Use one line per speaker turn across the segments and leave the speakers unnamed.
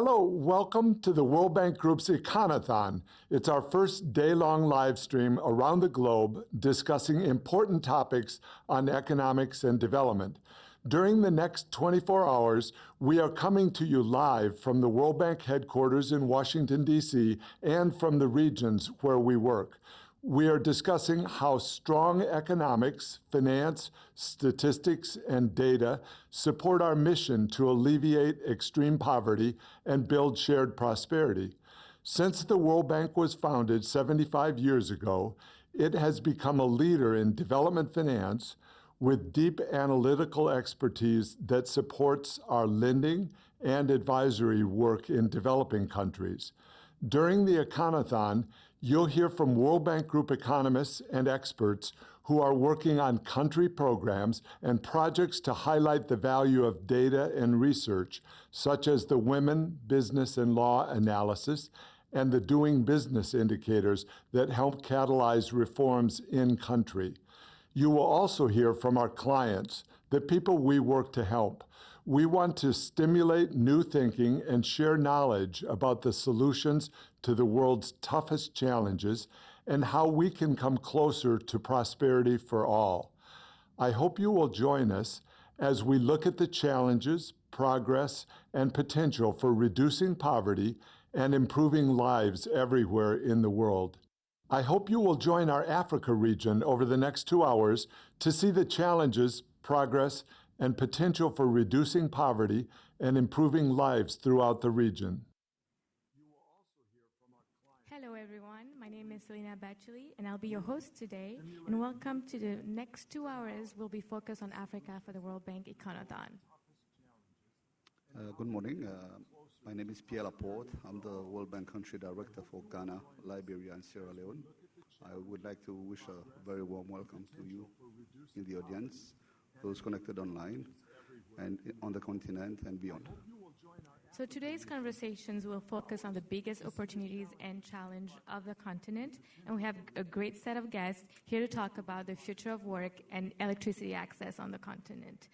Hello, welcome to the World Bank Group's Econothon. It's our first day-long live stream around the globe discussing important topics on economics and development. During the next 24 hours, we are coming to you live from the World Bank headquarters in Washington, D.C., and from the regions where we work. We are discussing how strong economics, finance, statistics, and data support our mission to alleviate extreme poverty and build shared prosperity. Since the World Bank was founded 75 years ago, it has become a leader in development finance with deep analytical expertise that supports our lending and advisory work in developing countries. During the Econothon, you'll hear from World Bank Group economists and experts who are working on country programs and projects to highlight the value of data and research, such as the Women, Business, and Law analysis and the Doing Business indicators that help catalyze reforms in country. You will also hear from our clients, the people we work to help. We want to stimulate new thinking and share knowledge about the solutions to the world's toughest challenges and how we can come closer to prosperity for all. I hope you will join us as we look at the challenges, progress, and potential for reducing poverty and improving lives everywhere in the world. I hope you will join our Africa region over the next 2 hours to see the challenges, progress, and potential for reducing poverty and improving lives throughout the region.
Hello everyone, my name is Selena Batchily and I'll be your host today, and welcome to the next 2 hours. We'll be focused on Africa for the World Bank Econothon.
Good morning, my name is Pierre Laporte. I'm the World Bank Country Director for Ghana, Liberia and Sierra Leone. I would like to wish a very warm welcome to you in the audience, those connected online and on the continent and beyond.
So today's conversations will focus on the biggest opportunities and challenge of the continent, and we have a great set of guests here to talk about the future of work and electricity access on the continent.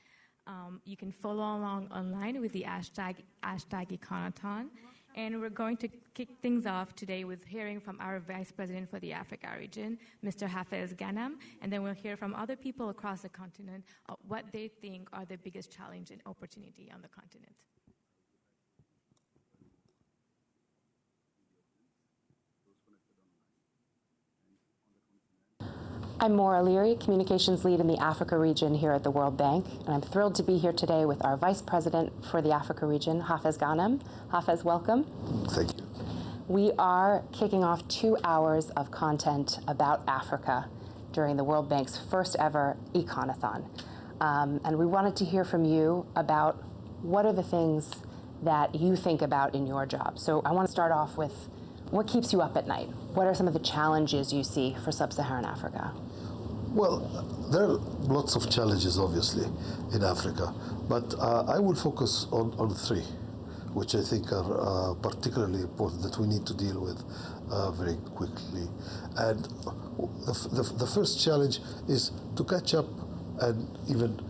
You can follow along online with the hashtag Econothon, and we're going to kick things off today with hearing from our Vice President for the Africa region, Mr. Hafez Ghanem, and then we'll hear from other people across the continent what they think are the biggest challenge and opportunity on the continent.
I'm Maura Leary, Communications Lead in the Africa region here at the World Bank, and I'm thrilled to be here today with our Vice President for the Africa region, Hafez Ghanem. Hafez, welcome.
Thank you.
We are kicking off 2 hours of content about Africa during the World Bank's first ever Econothon. And we wanted to hear from you about what are the things that you think about in your job. So I want to start off with what keeps you up at night? What are some of the challenges you see for sub-Saharan Africa?
Well, there are lots of challenges, obviously, in Africa, but I will focus on 3, which I think are particularly important that we need to deal with very quickly. And the first challenge is to catch up and even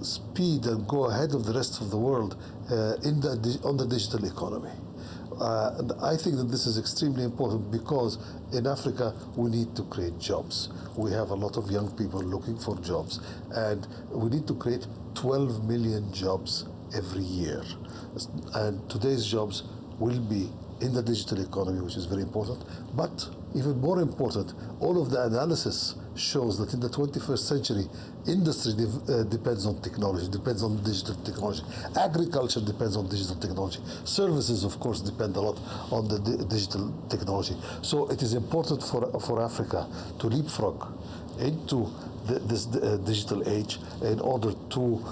speed and go ahead of the rest of the world on the digital economy. And I think that this is extremely important because in Africa we need to create jobs. We have a lot of young people looking for jobs, and we need to create 12 million jobs every year. And today's jobs will be in the digital economy, which is very important. But even more important, all of the analysis shows that in the 21st century, industry depends on technology, depends on digital technology. Agriculture depends on digital technology. Services, of course, depend a lot on the digital technology. So it is important for Africa to leapfrog into this digital age in order to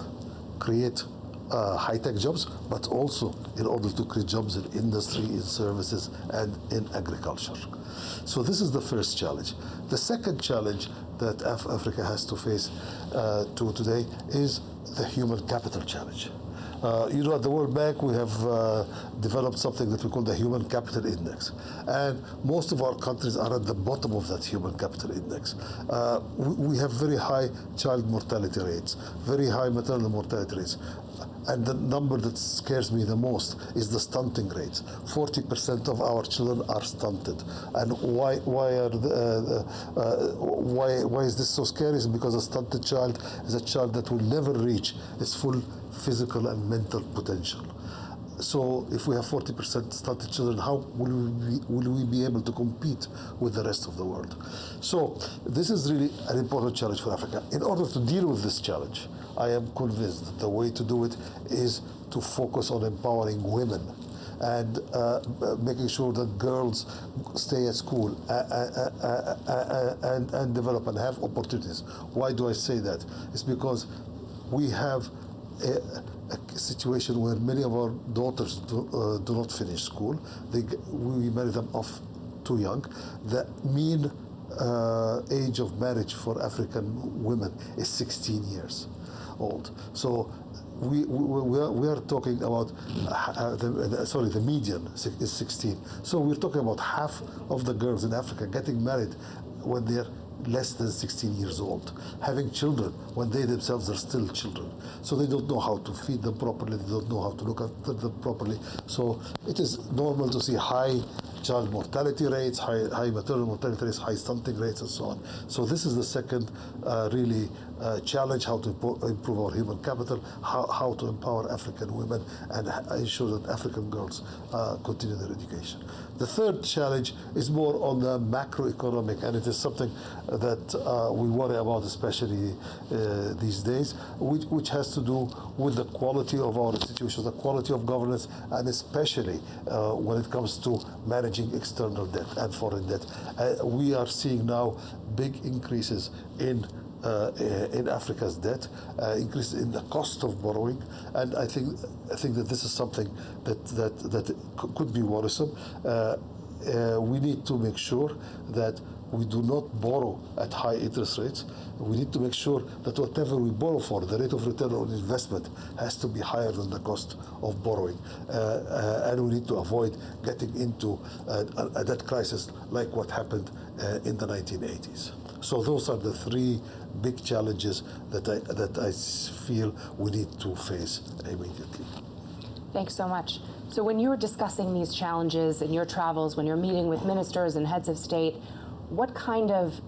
create high-tech jobs, but also in order to create jobs in industry, in services, and in agriculture. So this is the first challenge. The second challenge that Africa has to face today is the human capital challenge. You know, at the World Bank, we have developed something that we call the Human Capital Index. And most of our countries are at the bottom of that Human Capital Index. We have very high child mortality rates, very high maternal mortality rates. And the number that scares me the most is the stunting rate. 40% of our children are stunted. And why is this so scary? Is because a stunted child is a child that will never reach its full physical and mental potential. So if we have 40% stunted children, how will we be able to compete with the rest of the world? So this is really an important challenge for Africa. In order to deal with this challenge, I am convinced that the way to do it is to focus on empowering women and making sure that girls stay at school and develop and have opportunities. Why do I say that? It's because we have a situation where many of our daughters do not finish school. We marry them off too young. The mean age of marriage for African women is 16 years old. So we are talking about, the median is 16. So we're talking about half of the girls in Africa getting married when they're less than 16 years old, having children when they themselves are still children. So they don't know how to feed them properly, they don't know how to look after them properly. So it is normal to see high child mortality rates, high maternal mortality rates, high stunting rates, and so on. So this is the second challenge, how to improve our human capital, how to empower African women and ensure that African girls continue their education. The third challenge is more on the macroeconomic, and it is something that we worry about, especially these days, which has to do with the quality of our institutions, the quality of governance, and especially when it comes to managing external debt and foreign debt. We are seeing now big increases in Africa's debt, increase in the cost of borrowing, and I think that this is something that could be worrisome. We need to make sure that we do not borrow at high interest rates. We need to make sure that whatever we borrow for, the rate of return on investment has to be higher than the cost of borrowing. And we need to avoid getting into a debt crisis like what happened in the 1980s. So those are the three big challenges that I feel we need to face immediately.
Thanks so much. So when you're discussing these challenges in your travels, when you're meeting with ministers and heads of state, what kind of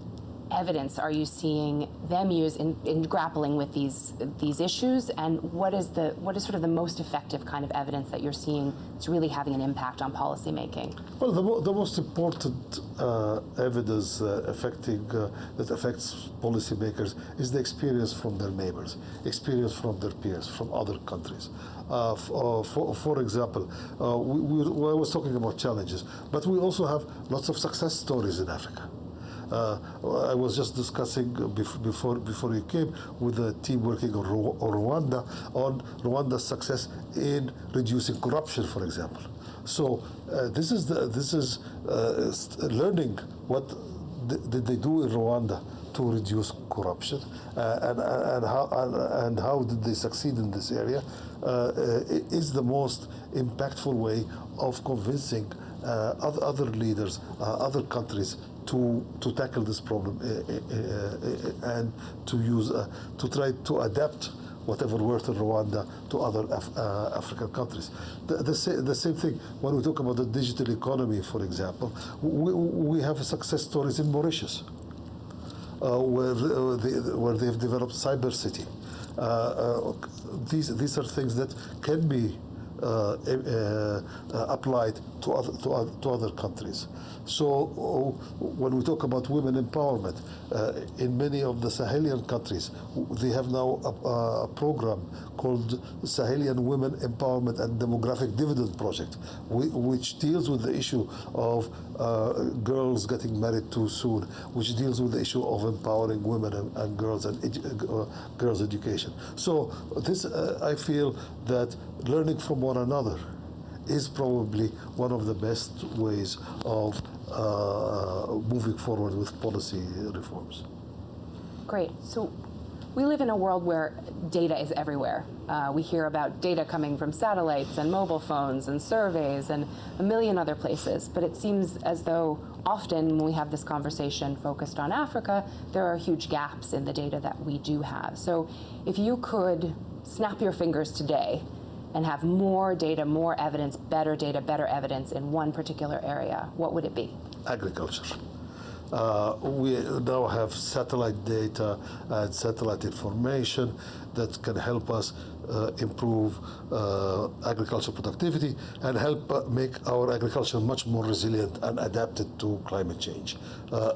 evidence are you seeing them use in grappling with these issues, and what is sort of the most effective kind of evidence that you're seeing that's really having an impact on policy making?
Well, the most important evidence that affects policymakers is the experience from their neighbors, experience from their peers, from other countries. For example, I was talking about challenges, but we also have lots of success stories in Africa. I was just discussing before you came with a team working on Rwanda, on Rwanda's success in reducing corruption, for example. So this is learning what did they do in Rwanda to reduce corruption, and how did they succeed in this area, is the most impactful way of convincing other leaders, other countries to tackle this problem and to try to adapt whatever worked in Rwanda to other African countries. The same thing when we talk about the digital economy, for example. We have success stories in Mauritius, where they've developed cyber city. These are things that can be applied to other countries. So when we talk about women empowerment, in many of the Sahelian countries, they have now a program called Sahelian Women Empowerment and Demographic Dividend Project, which deals with the issue of girls getting married too soon, which deals with the issue of empowering women and girls and girls' education. So this, I feel that learning from one another is probably one of the best ways of moving forward with policy reforms.
Great. So we live in a world where data is everywhere. We hear about data coming from satellites and mobile phones and surveys and a million other places, but it seems as though often when we have this conversation focused on Africa, there are huge gaps in the data that we do have. So if you could snap your fingers today and have more data, more evidence, better data, better evidence in one particular area, what would it be?
Agriculture. We now have satellite data and satellite information that can help us improve agricultural productivity and help make our agriculture much more resilient and adapted to climate change.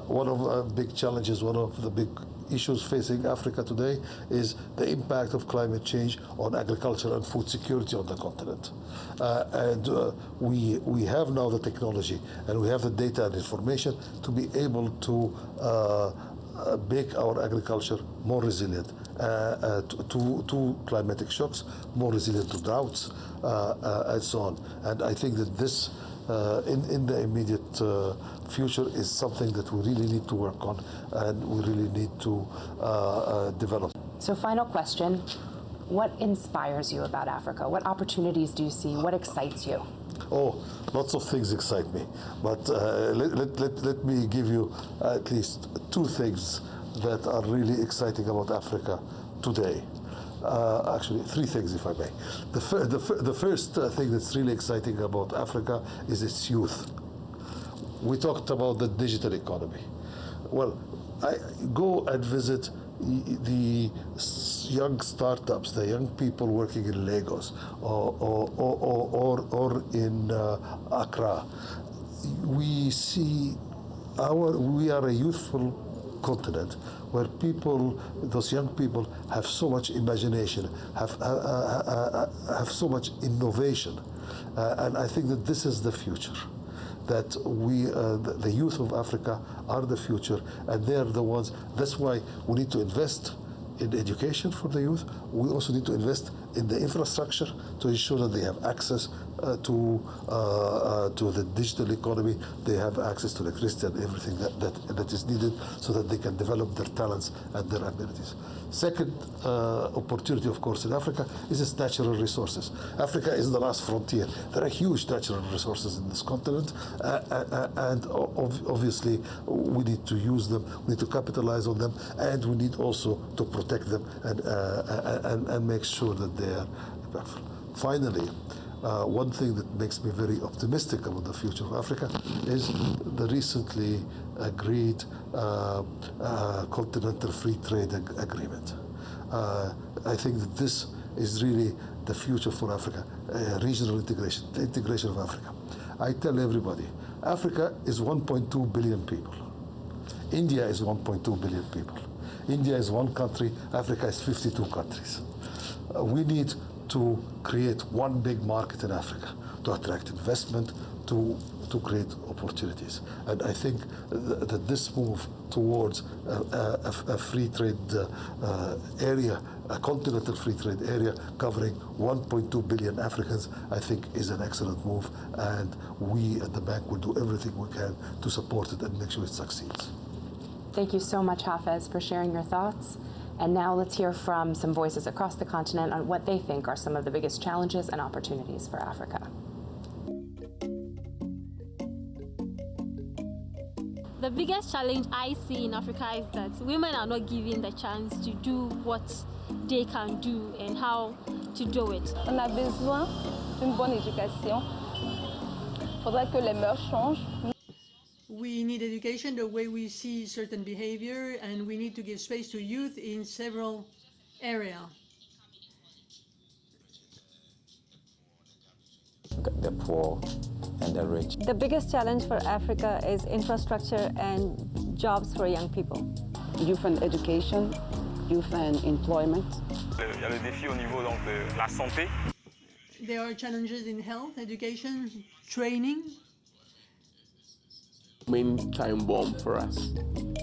One of the big challenges, one of the big issues facing Africa today is the impact of climate change on agriculture and food security on the continent. We have now the technology and we have the data and information to be able to make our agriculture more resilient to climatic shocks, more resilient to droughts, and so on. And I think that this, in the immediate future, is something that we really need to work on and we really need to develop.
So final question, what inspires you about Africa? What opportunities do you see? What excites you?
Oh, lots of things excite me, but let me give you at least two things that are really exciting about Africa today. Actually, three things, if I may. The first thing that's really exciting about Africa is its youth. We talked about the digital economy. Well, I go and visit the young startups, the young people working in Lagos or in Accra. We see we are a youthful continent where people, those young people, have so much imagination, have so much innovation, and I think that this is the future. That the youth of Africa are the future, and they are the ones. That's why we need to invest in education for the youth. We also need to invest in the infrastructure to ensure that they have access to the digital economy. They have access to electricity and everything that is needed so that they can develop their talents and their abilities. Second opportunity, of course, in Africa is its natural resources. Africa is the last frontier. There are huge natural resources in this continent, and obviously we need to use them, we need to capitalize on them, and we need also to protect them and make sure that they are impactful. Finally, one thing that makes me very optimistic about the future of Africa is the recently agreed Continental Free Trade Agreement. I think that this is really the future for Africa, regional integration, the integration of Africa. I tell everybody, Africa is 1.2 billion people. India is 1.2 billion people. India is one country, Africa is 52 countries. We need to create one big market in Africa to attract investment, to create opportunities. And I think that this move towards a free trade area, a continental free trade area covering 1.2 billion Africans, I think is an excellent move. And we at the bank will do everything we can to support it and make sure it succeeds.
Thank you so much, Hafez, for sharing your thoughts. And now let's hear from some voices across the continent on what they think are some of the biggest challenges and opportunities for Africa.
The biggest challenge I see in Africa is that women are not given the chance to do what they can do and how to do it.
On a besoin d'une bonne éducation. Il faudrait que les mœurs changent.
We need education the way we see certain behavior, and we need to give space to youth in several areas.
The poor and the rich.
The biggest challenge for Africa is infrastructure and jobs for young people.
Youth and education, youth and employment.
Il y a le défi au niveau donc, de la santé.
There are challenges in health, education, training.
Main time bomb for us.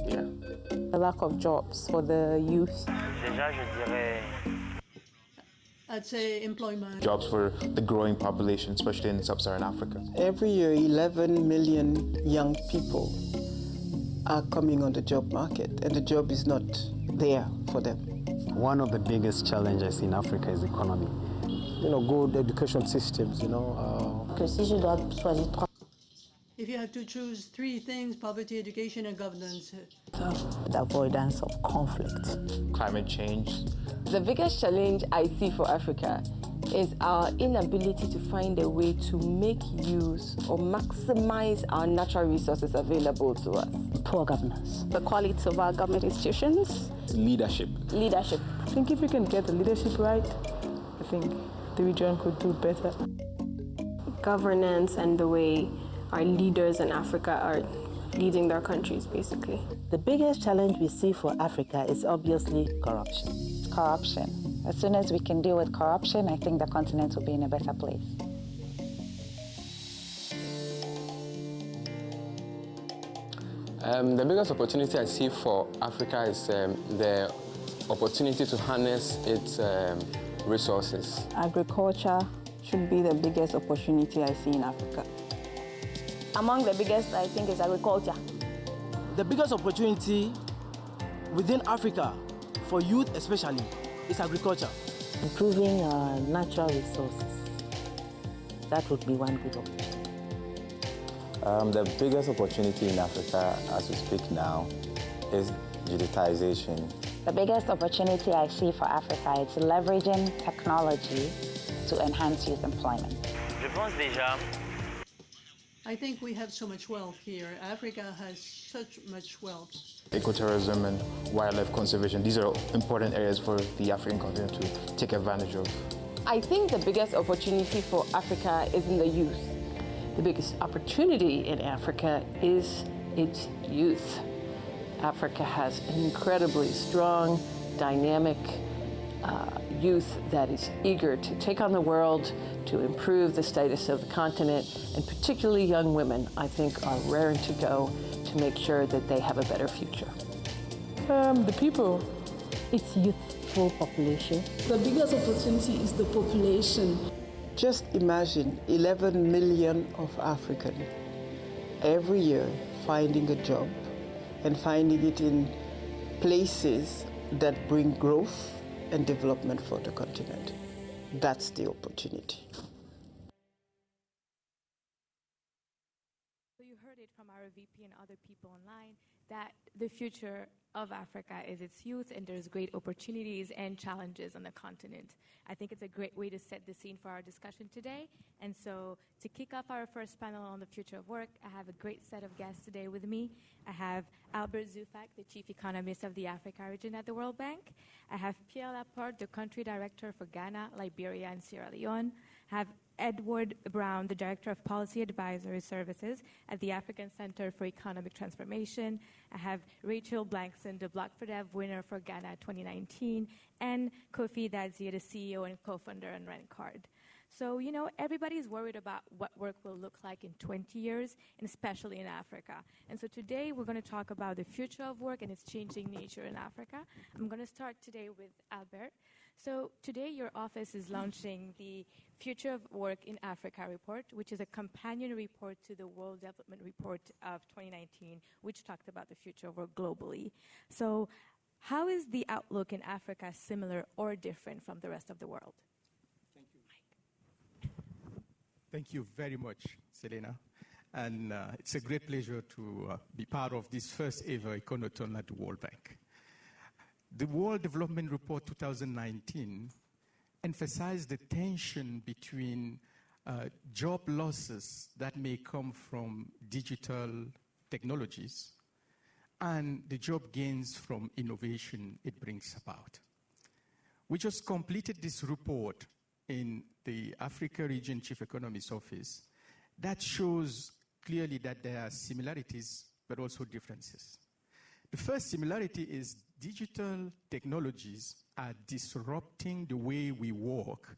Yeah.
The lack of jobs for the youth.
Déjà, je dirais.
I'd say employment.
Jobs for the growing population, especially in sub-Saharan Africa.
Every year, 11 million young people are coming on the job market, and the job is not there for them.
One of the biggest challenges in Africa is economy.
Good education systems,
Que si je dois choisir trois.
If you have to choose three things, poverty, education, and governance.
The avoidance of conflict.
Climate change.
The biggest challenge I see for Africa is our inability to find a way to make use or maximize our natural resources available to us.
Poor governance.
The quality of our government institutions.
Leadership.
Leadership.
I think if we can get the leadership right, I think the region could do better.
Governance and the way our leaders in Africa are leading their countries, basically.
The biggest challenge we see for Africa is obviously corruption.
Corruption. As soon as we can deal with corruption, I think the continent will be in a better place.
The biggest opportunity I see for Africa is the opportunity to harness its resources.
Agriculture should be the biggest opportunity I see in Africa.
Among the biggest, I think, is agriculture.
The biggest opportunity within Africa, for youth especially, is agriculture.
Improving our natural resources. That would be one good opportunity.
The biggest opportunity in Africa, as we speak now, is digitization.
The biggest opportunity I see for Africa is leveraging technology to enhance youth employment.
Je pense déjà.
I think we have so much wealth here. Africa has such much wealth.
Ecotourism and wildlife conservation, these are important areas for the African continent to take advantage of.
I think the biggest opportunity for Africa is in the youth.
The biggest opportunity in Africa is its youth. Africa has an incredibly strong, dynamic youth that is eager to take on the world, to improve the status of the continent, and particularly young women, I think, are raring to go to make sure that they have a better future.
The people.
It's youthful population.
The biggest opportunity is the population.
Just imagine 11 million of Africans every year finding a job and finding it in places that bring growth and development for the continent. That's the opportunity.
So you heard it from our VP and other people online that the future of Africa is its youth, and there's great opportunities and challenges on the continent. I think it's a great way to set the scene for our discussion today. And so to kick off our first panel on the future of work, I have a great set of guests today with me. I have Albert Zeufack, the Chief Economist of the Africa region at the World Bank. I have Pierre Laporte, the Country Director for Ghana, Liberia, and Sierra Leone. I have Edward Brown, the Director of Policy Advisory Services at the African Center for Economic Transformation. I have Recheal Blankson, the Block for Dev winner for Ghana 2019, and Kofi Dadzie, the CEO and co-founder on Rancard. So, you know, everybody's worried about what work will look like in 20 years, and especially in Africa. And so today we're going to talk about the future of work and its changing nature in Africa. I'm going to start today with Albert. So today your office is launching the Future of Work in Africa report, which is a companion report to the World Development Report of 2019, which talked about the future of work globally. So how is the outlook in Africa similar or different from the rest of the world?
Thank you. Thank you very much, Selena. And it's a great pleasure to be part of this first ever Econothon at the World Bank. The World Development Report 2019 emphasized the tension between job losses that may come from digital technologies and the job gains from innovation it brings about. We just completed this report in the Africa Region Chief Economist Office that shows clearly that there are similarities but also differences. The first similarity is digital technologies are disrupting the way we work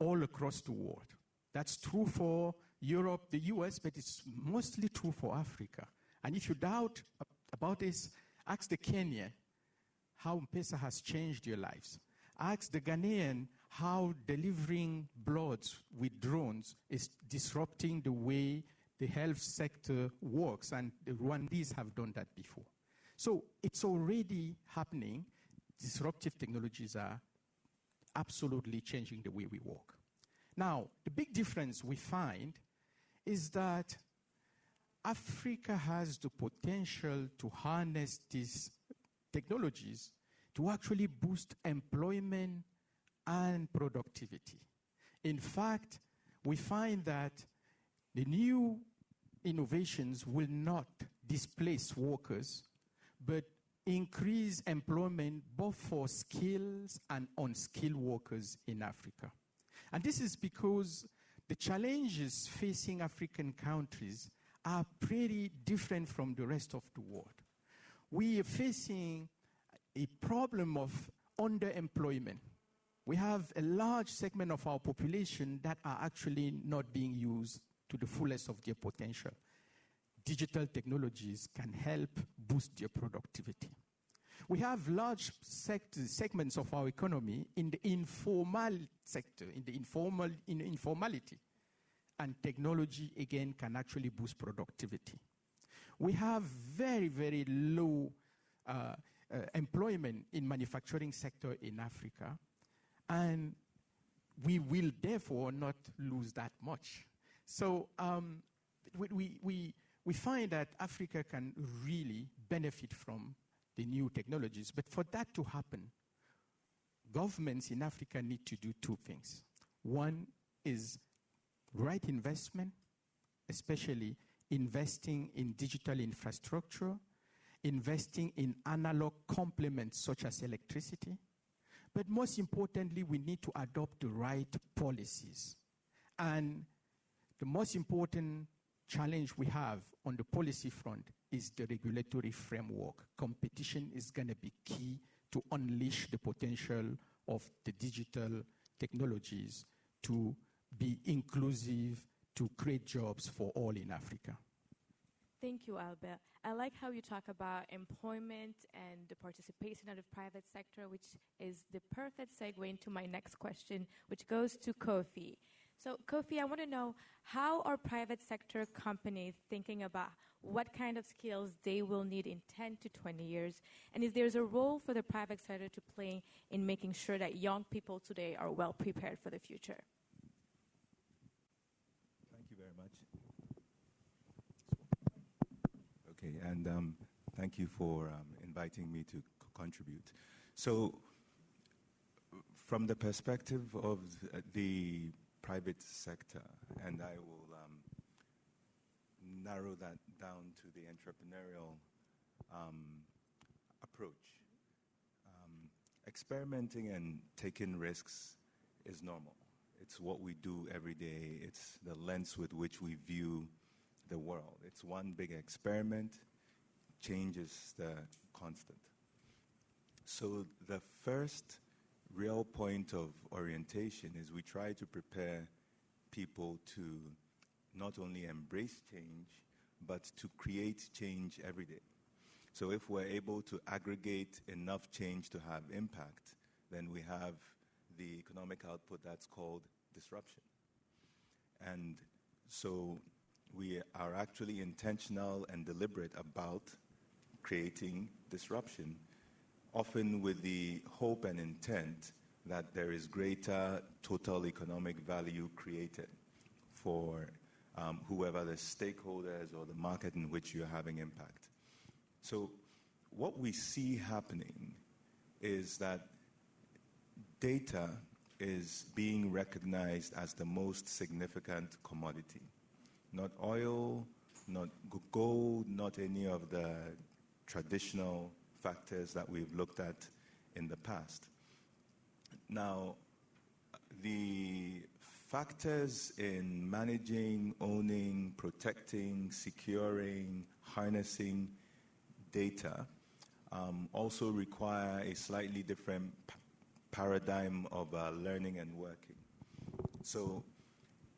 all across the world. That's true for Europe, the US, but it's mostly true for Africa. And if you doubt about this, ask the Kenyan how M-Pesa has changed their lives. Ask the Ghanaian how delivering blood with drones is disrupting the way the health sector works, and the Rwandese have done that before. So it's already happening. Disruptive technologies are absolutely changing the way we work. Now, the big difference we find is that Africa has the potential to harness these technologies to actually boost employment and productivity. In fact, we find that the new innovations will not displace workers, but increase employment both for skills and unskilled workers in Africa. And this is because the challenges facing African countries are pretty different from the rest of the world. We are facing a problem of underemployment. We have a large segment of our population that are actually not being used to the fullest of their potential. Digital technologies can help boost their productivity. We have large segments of our economy in the informal sector, in informality. And technology, again, can actually boost productivity. We have very, very low employment in manufacturing sector in Africa, and we will therefore not lose that much. So we find that Africa can really benefit from the new technologies. But for that to happen, governments in Africa need to do two things. One is right investment, especially investing in digital infrastructure, investing in analog complements such as electricity. But most importantly, we need to adopt the right policies. And the most important challenge we have on the policy front is the regulatory framework. Competition is going to be key to unleash the potential of the digital technologies to be inclusive, to create jobs for all in Africa.
Thank you, Albert. I like how you talk about employment and the participation of the private sector, which is the perfect segue into my next question, which goes to Kofi. So, Kofi, I want to know, how are private sector companies thinking about what kind of skills they will need in 10 to 20 years? And if there's a role for the private sector to play in making sure that young people today are well prepared for the future?
Thank you very much. Okay, and thank you for inviting me to contribute. So, from the perspective of the private sector, and I will narrow that down to the entrepreneurial approach. Experimenting and taking risks is normal. It's what we do every day. It's the lens with which we view the world. It's one big experiment, change is the constant. So the first real point of orientation is we try to prepare people to not only embrace change, but to create change every day. So if we're able to aggregate enough change to have impact, then we have the economic output that's called disruption. And so we are actually intentional and deliberate about creating disruption, often with the hope and intent that there is greater total economic value created for whoever the stakeholders or the market in which you're having impact. So what we see happening is that data is being recognized as the most significant commodity. Not oil, not gold, not any of the traditional factors that we've looked at in the past. Now, the factors in managing, owning, protecting, securing, harnessing data also require a slightly different paradigm of learning and working. So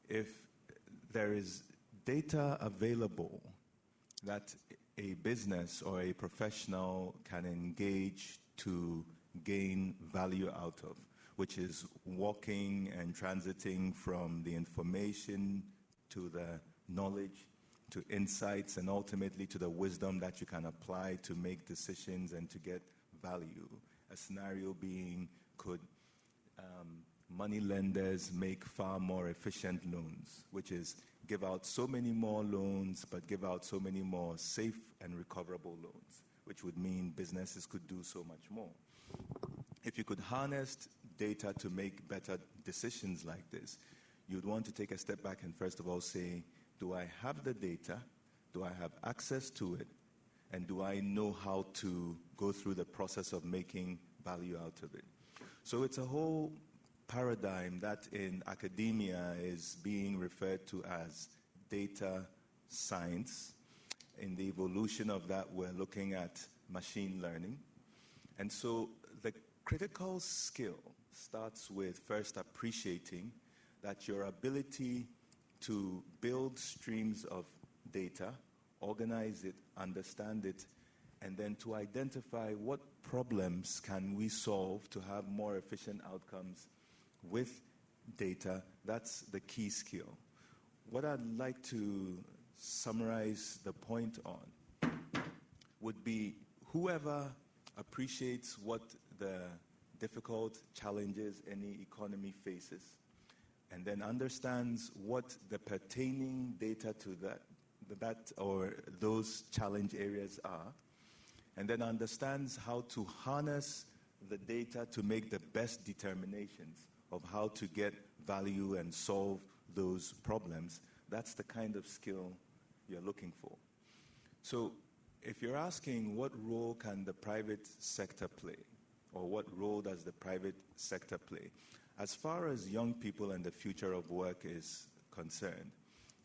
if there is data available that a business or a professional can engage to gain value out of, which is walking and transiting from the information to the knowledge, to insights, and ultimately to the wisdom that you can apply to make decisions and to get value. A scenario being, could money lenders make far more efficient loans, which is give out so many more loans, but give out so many more safe and recoverable loans, which would mean businesses could do so much more. If you could harness data to make better decisions like this, you'd want to take a step back and first of all say, do I have the data? Do I have access to it? And do I know how to go through the process of making value out of it? So it's a whole paradigm that in academia is being referred to as data science. In the evolution of that, we're looking at machine learning. And so the critical skill starts with first appreciating that your ability to build streams of data, organize it, understand it, and then to identify what problems can we solve to have more efficient outcomes with data. That's the key skill. What I'd like to summarize the point on would be whoever appreciates what the difficult challenges any economy faces and then understands what the pertaining data to that or those challenge areas are, and then understands how to harness the data to make the best determinations of how to get value and solve those problems, that's the kind of skill you're looking for. So if you're asking what role can the private sector play, or what role does the private sector play, as far as young people and the future of work is concerned,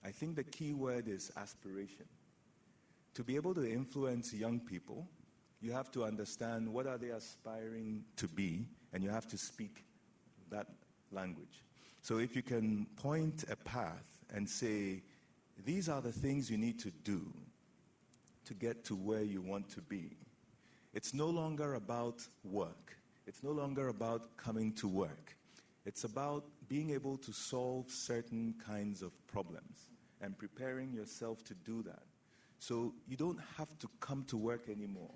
I think the key word is aspiration. To be able to influence young people, you have to understand what are they aspiring to be, and you have to speak that language. So if you can point a path and say, these are the things you need to do to get to where you want to be, it's no longer about work. It's no longer about coming to work. It's about being able to solve certain kinds of problems and preparing yourself to do that. So you don't have to come to work anymore.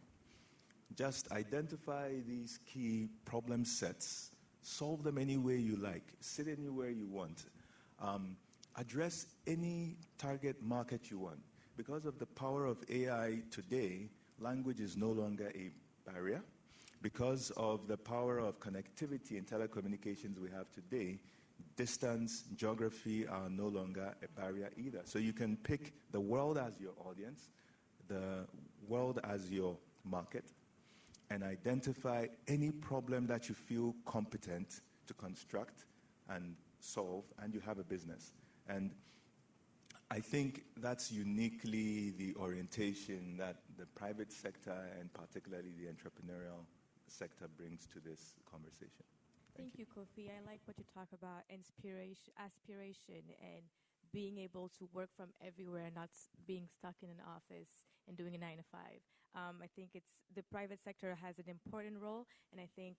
Just identify these key problem sets, solve them any way you like, sit anywhere you want, address any target market you want. Because of the power of AI today, language is no longer a barrier. Because of the power of connectivity and telecommunications we have today, distance, geography are no longer a barrier either. So you can pick the world as your audience, the world as your market, and identify any problem that you feel competent to construct and solve, and you have a business. And I think that's uniquely the orientation that the private sector and particularly the entrepreneurial sector brings to this conversation.
Thank you, Kofi. I like what you talk about, aspiration, and being able to work from everywhere, not being stuck in an office and doing a 9 to 5. I think the private sector has an important role, and I think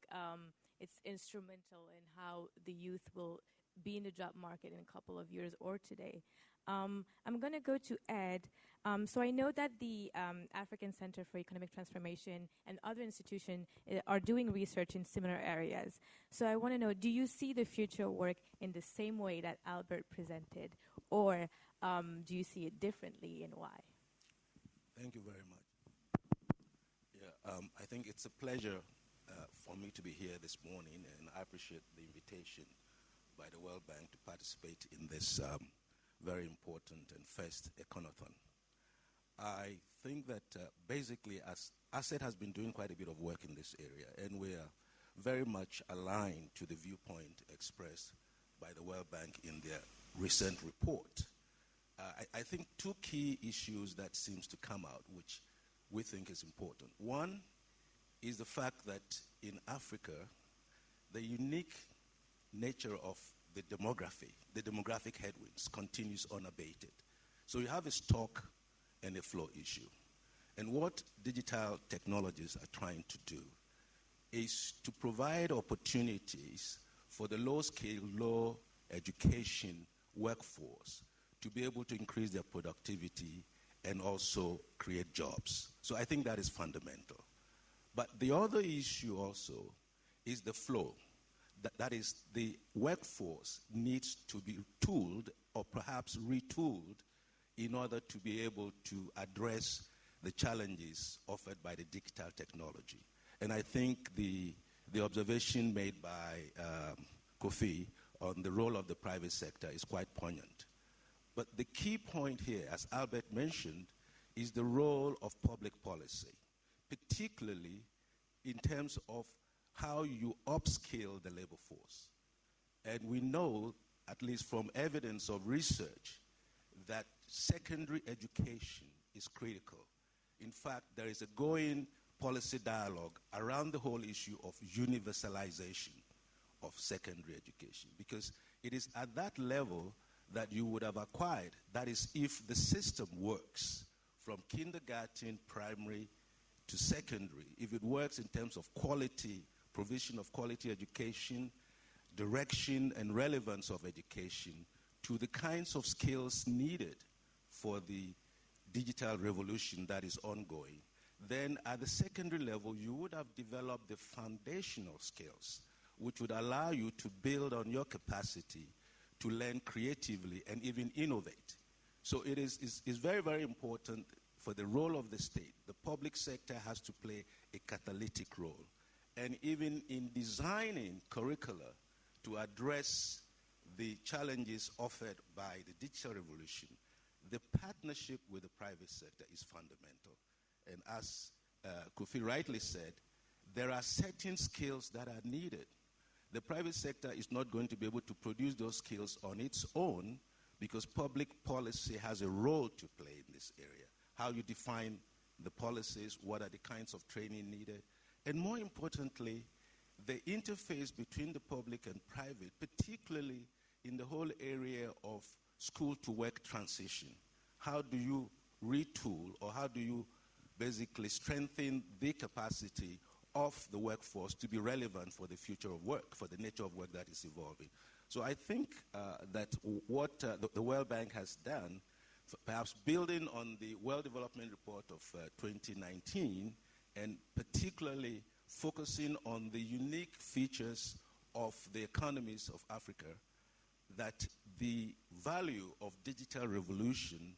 it's instrumental in how the youth will be in the job market in a couple of years or today. I'm going to go to Ed. So I know that the African Center for Economic Transformation and other institutions are doing research in similar areas. So I want to know, do you see the future work in the same way that Albert presented, or do you see it differently, and why?
Thank you very much. Yeah, I think it's a pleasure for me to be here this morning, and I appreciate the invitation by the World Bank to participate in this very important and first Econothon. I think that basically ACET has been doing quite a bit of work in this area, and we are very much aligned to the viewpoint expressed by the World Bank in their recent report. I think two key issues that seems to come out, which we think is important. One is the fact that in Africa, the unique nature of the demographic headwinds continues unabated. So you have a stock and a flow issue. And what digital technologies are trying to do is to provide opportunities for the low-skill, low-education workforce to be able to increase their productivity and also create jobs. So I think that is fundamental. But the other issue also is the flow. that is, the workforce needs to be tooled or perhaps retooled in order to be able to address the challenges offered by the digital technology. And I think the observation made by Kofi on the role of the private sector is quite poignant. But the key point here, as Albert mentioned, is the role of public policy, particularly in terms of how you upskill the labor force. And we know, at least from evidence of research, that secondary education is critical. In fact, there is a going policy dialogue around the whole issue of universalization of secondary education, because it is at that level that you would have acquired, that is, if the system works from kindergarten, primary to secondary, if it works in terms of quality, provision of quality education, direction and relevance of education to the kinds of skills needed for the digital revolution that is ongoing, then at the secondary level, you would have developed the foundational skills which would allow you to build on your capacity to learn creatively and even innovate. So it is very, very important for the role of the state. The public sector has to play a catalytic role. And even in designing curricula to address the challenges offered by the digital revolution, the partnership with the private sector is fundamental. And as Kofi rightly said, there are certain skills that are needed. The private sector is not going to be able to produce those skills on its own because public policy has a role to play in this area. How you define the policies, what are the kinds of training needed, and more importantly, the interface between the public and private, particularly in the whole area of school-to-work transition. How do you retool, or how do you basically strengthen the capacity of the workforce to be relevant for the future of work, for the nature of work that is evolving? So I think that what the World Bank has done, perhaps building on the World Development Report of 2019, and particularly focusing on the unique features of the economies of Africa, that the value of digital revolution,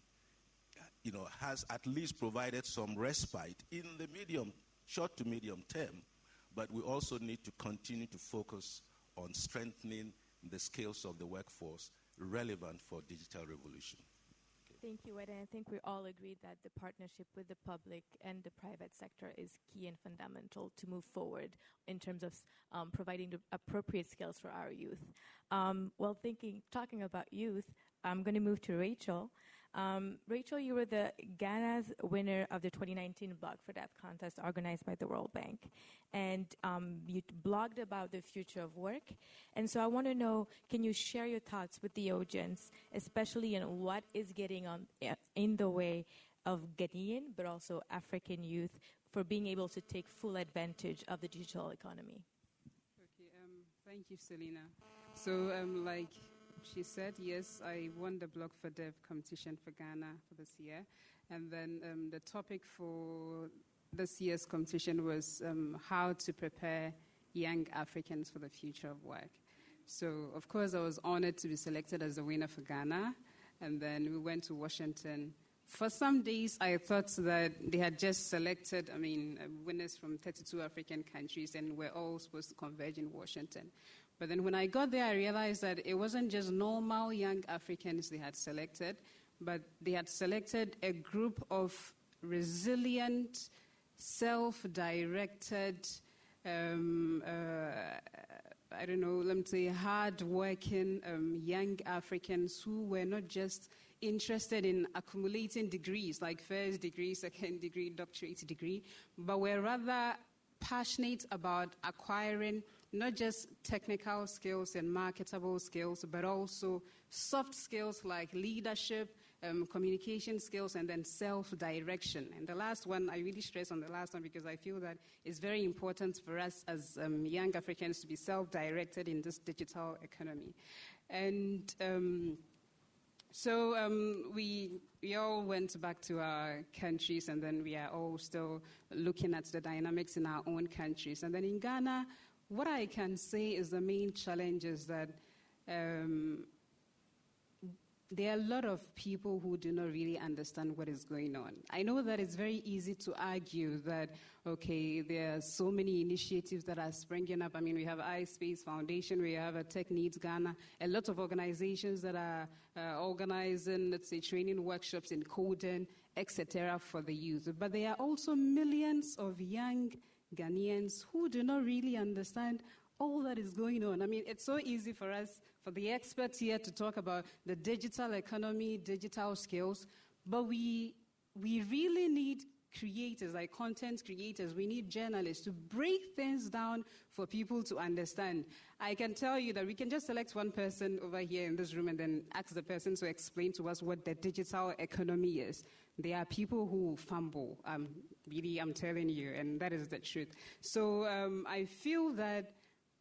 has at least provided some respite in the short to medium term, but we also need to continue to focus on strengthening the skills of the workforce relevant for digital revolution.
Thank you, Ed. And I think we all agree that the partnership with the public and the private sector is key and fundamental to move forward in terms of providing the appropriate skills for our youth. Talking about youth, I'm going to move to Recheal. Recheal, you were the Ghana's winner of the 2019 Blog for Death contest organized by the World Bank. And you blogged about the future of work. And so I want to know, can you share your thoughts with the audience, especially in what is getting in the way of Ghanaian, but also African youth for being able to take full advantage of the digital economy?
Okay, thank you, Selena. So, like she said, yes, I won the Blog for Dev competition for Ghana for this year. And then the topic for this year's competition was how to prepare young Africans for the future of work. So, of course, I was honored to be selected as the winner for Ghana. And then we went to Washington. For some days, I thought that they had just selected, winners from 32 African countries, and we're all supposed to converge in Washington. But then when I got there, I realized that it wasn't just normal young Africans they had selected, but they had selected a group of resilient, self-directed, hard-working young Africans who were not just interested in accumulating degrees, like first degree, second degree, doctorate degree, but were rather passionate about acquiring not just technical skills and marketable skills, but also soft skills like leadership, communication skills, and then self-direction. And the last one, I really stress on the last one because I feel that it's very important for us as young Africans to be self-directed in this digital economy. And so we all went back to our countries, and then we are all still looking at the dynamics in our own countries. And then in Ghana, what I can say is the main challenge is that there are a lot of people who do not really understand what is going on. I know that it's very easy to argue that, okay, there are so many initiatives that are springing up. I mean, we have iSpace Foundation, we have a Tech Needs Ghana, a lot of organizations that are organizing, let's say, training workshops in coding, etc. for the youth. But there are also millions of young Ghanaians who do not really understand all that is going on. I mean, it's so easy for us, for the experts here, to talk about the digital economy, digital skills, but we really need creators, like content creators. We need journalists to break things down for people to understand. I can tell you that we can just select one person over here in this room and then ask the person to explain to us what the digital economy is. There are people who fumble, really, I'm telling you, and that is the truth. So I feel that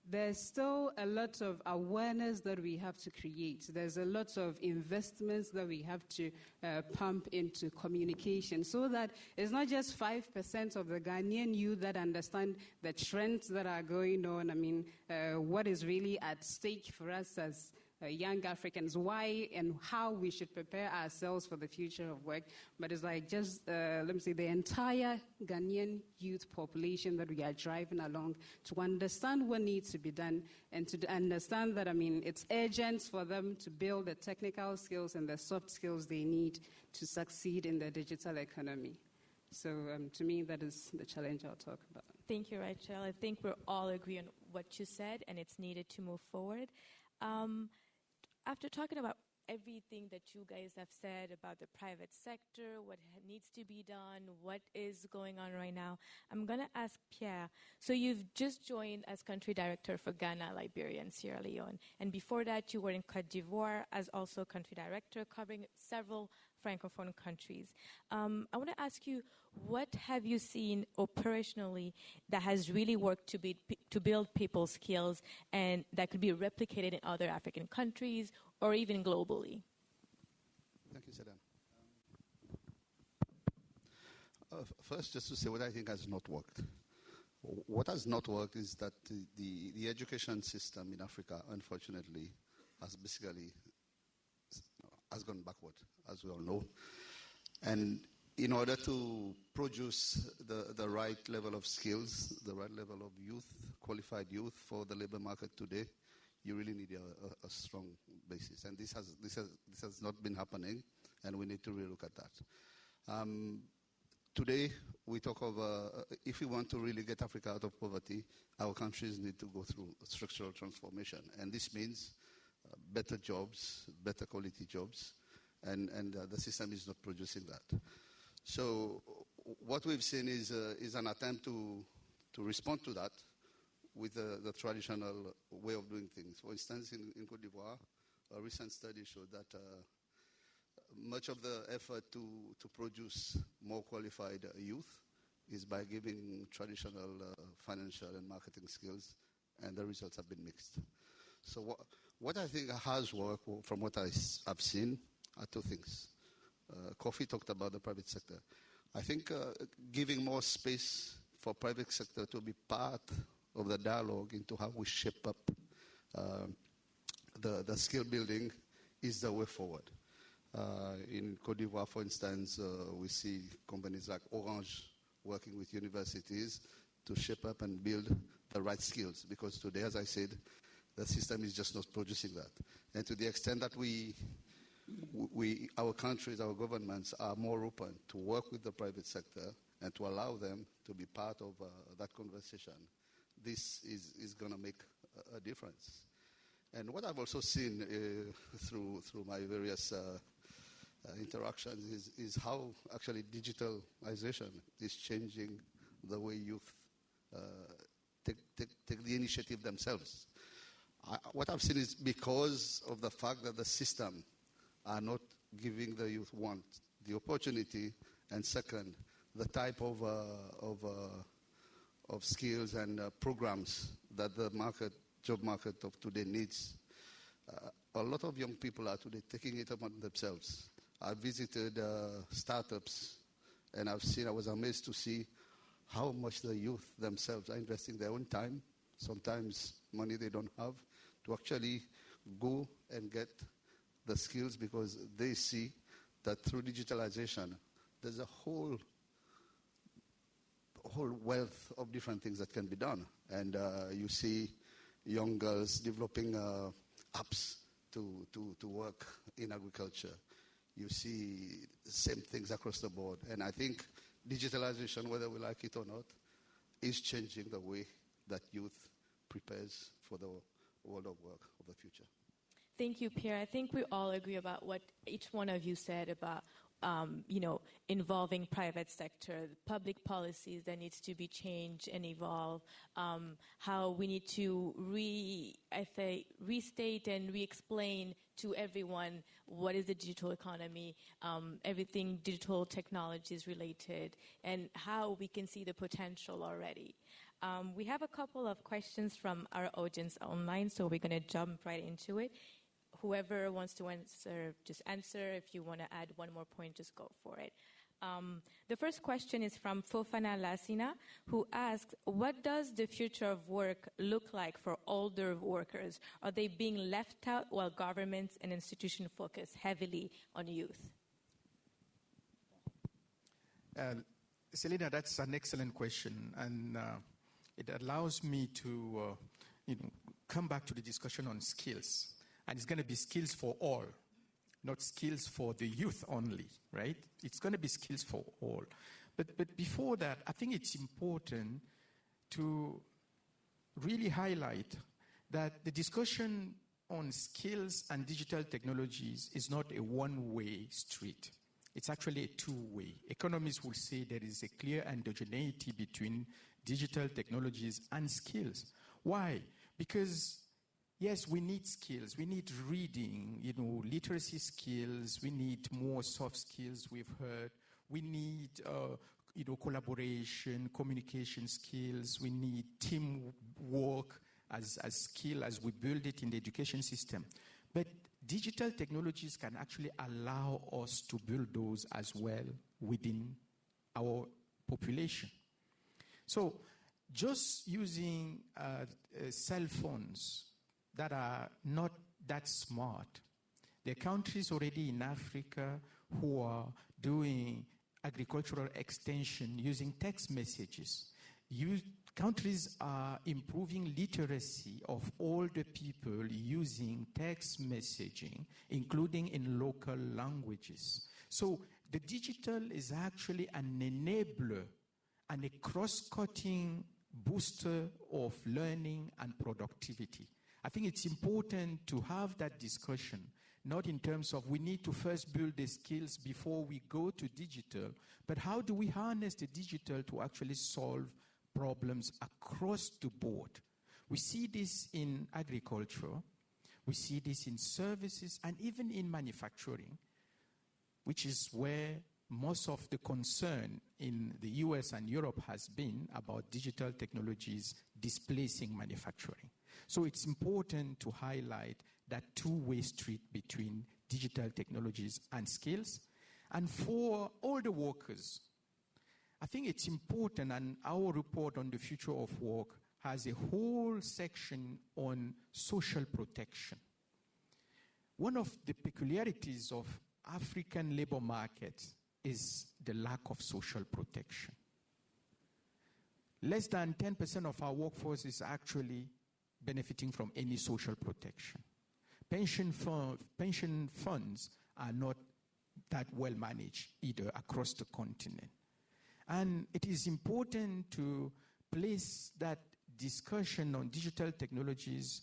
there's still a lot of awareness that we have to create. There's a lot of investments that we have to pump into communication so that it's not just 5% of the Ghanaian youth that understand the trends that are going on. I mean, what is really at stake for us as young Africans, why and how we should prepare ourselves for the future of work. But it's like just, let me say, the entire Ghanaian youth population that we are driving along to understand what needs to be done and to understand that, I mean, it's urgent for them to build the technical skills and the soft skills they need to succeed in the digital economy. So to me, that is the challenge I'll talk about.
Thank you, Recheal. I think we're all agree on what you said, and it's needed to move forward. After talking about everything that you guys have said about the private sector, what needs to be done, what is going on right now, I'm going to ask Pierre. So you've just joined as country director for Ghana, Liberia, and Sierra Leone. And before that, you were in Côte d'Ivoire as also country director, covering several Francophone countries. I want to ask you, what have you seen operationally that has really worked to build people's skills and that could be replicated in other African countries or even globally?
Thank you, Selena. First, just to say what I think has not worked. What has not worked is that the education system in Africa, unfortunately, has basically has gone backward, as we all know. And in order to produce the right level of skills, the right level of youth, qualified youth for the labor market today, you really need a strong basis. And this has not been happening, and we need to relook at that. Today, we talk of, if we want to really get Africa out of poverty, our countries need to go through structural transformation. And this means better jobs, better quality jobs, and the system is not producing that. So what we've seen is an attempt to respond to that with the traditional way of doing things. For instance, in Côte d'Ivoire, a recent study showed that much of the effort to produce more qualified youth is by giving traditional financial and marketing skills, and the results have been mixed. So what I think has worked, from what I've seen, are two things. Kofi talked about the private sector. I think giving more space for private sector to be part of the dialogue into how we shape up the skill building is the way forward. In Côte d'Ivoire, for instance, we see companies like Orange working with universities to shape up and build the right skills, because today, as I said, the system is just not producing that. And to the extent that our countries, our governments are more open to work with the private sector and to allow them to be part of that conversation, this is going to make a difference. And what I've also seen through my various interactions is how actually digitalization is changing the way youth take the initiative themselves. What I've seen is because of the fact that the system are not giving the youth, one, the opportunity, and second, the type of skills and programs that the job market of today needs. A lot of young people are today taking it upon themselves. I visited startups, and I was amazed to see how much the youth themselves are investing their own time sometimes money they don't have, to actually go and get the skills, because they see that through digitalization, there's a whole wealth of different things that can be done. And you see young girls developing apps to work in agriculture. You see same things across the board. And I think digitalization, whether we like it or not, is changing the way that youth prepares for the world of work of the future.
Thank you, Pierre. I think we all agree about what each one of you said about involving private sector, public policies that needs to be changed and evolve, how we need to restate and re-explain to everyone what is the digital economy, everything digital technologies related, and how we can see the potential already. We have a couple of questions from our audience online, so we're going to jump right into it. Whoever wants to answer, just answer. If you want to add one more point, just go for it. The first question is from Fofana Lassina, who asks, what does the future of work look like for older workers? Are they being left out while governments and institutions focus heavily on youth?
Selena, that's an excellent question, and it allows me to come back to the discussion on skills. And it's going to be skills for all, not skills for the youth only, right? It's going to be skills for all. But before that, I think it's important to really highlight that the discussion on skills and digital technologies is not a one-way street. It's actually a two-way. Economists will say there is a clear endogeneity between digital technologies and skills. Why? Because yes, we need skills. We need reading, literacy skills. We need more soft skills, we've heard. We need, collaboration, communication skills. We need teamwork as skill as we build it in the education system. But digital technologies can actually allow us to build those as well within our population. So just using cell phones that are not that smart. There are countries already in Africa who are doing agricultural extension using text messages. Countries are improving literacy of older people using text messaging, including in local languages. So the digital is actually an enabler and a cross-cutting booster of learning and productivity. I think it's important to have that discussion, not in terms of we need to first build the skills before we go to digital, but how do we harness the digital to actually solve problems across the board? We see this in agriculture, we see this in services, and even in manufacturing, which is where most of the concern in the US and Europe has been about digital technologies displacing manufacturing. So it's important to highlight that two-way street between digital technologies and skills. And for all the workers, I think it's important, and our report on the future of work has a whole section on social protection. One of the peculiarities of African labor markets is the lack of social protection. Less than 10% of our workforce is actually benefiting from any social protection. Pension funds are not that well managed either across the continent. And it is important to place that discussion on digital technologies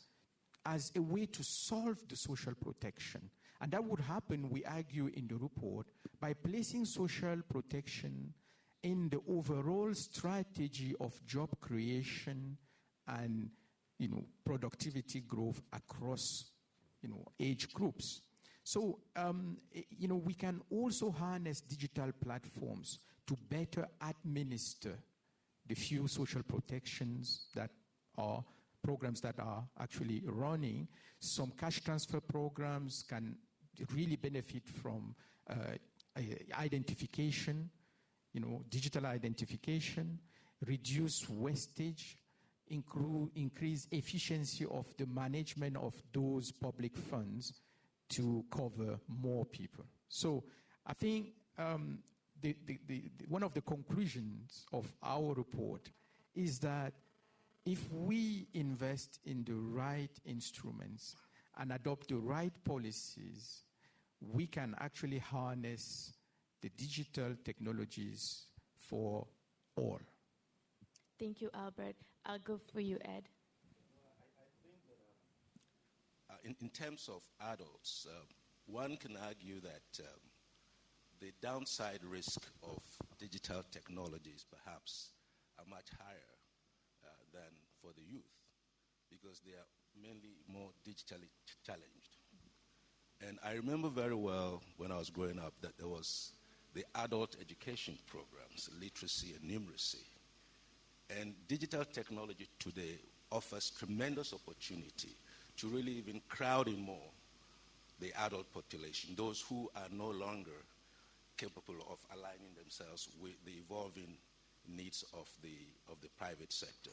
as a way to solve the social protection. And that would happen, we argue in the report, by placing social protection in the overall strategy of job creation and productivity growth across age groups. So we can also harness digital platforms to better administer the few social protections that are programs that are actually running. Some cash transfer programs can really benefit from identification, digital identification, reduce wastage, increase efficiency of the management of those public funds to cover more people. So I think one of the conclusions of our report is that if we invest in the right instruments and adopt the right policies, we can actually harness the digital technologies for all.
Thank you, Albert. I'll go for you, Ed.
In terms of adults, one can argue that the downside risk of digital technologies perhaps are much higher than for the youth because they are mainly more digitally challenged. And I remember very well when I was growing up that there was the adult education programs, literacy and numeracy. And digital technology today offers tremendous opportunity to really even crowd in more the adult population, those who are no longer capable of aligning themselves with the evolving needs of the private sector.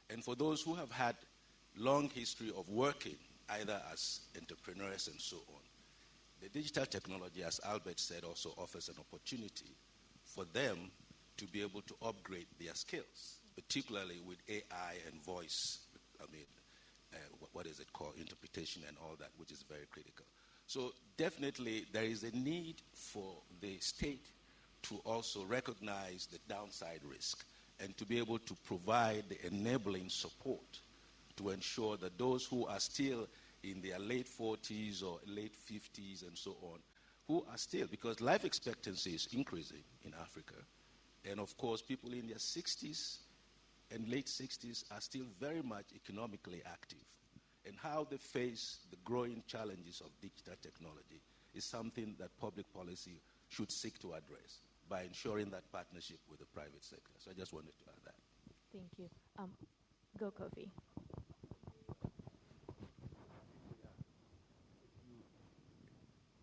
And for those who have had long history of working either as entrepreneurs and so on, the digital technology, as Albert said, also offers an opportunity for them to be able to upgrade their skills, particularly with AI and voice, what is it called, interpretation and all that, which is very critical. So definitely there is a need for the state to also recognize the downside risk and to be able to provide the enabling support to ensure that those who are still in their late 40s or late 50s and so on, who are still, because life expectancy is increasing in Africa, and of course people in their 60s and late 60s are still very much economically active. And how they face the growing challenges of digital technology is something that public policy should seek to address by ensuring that partnership with the private sector. So I just wanted to add that.
Thank you. Go, Kofi.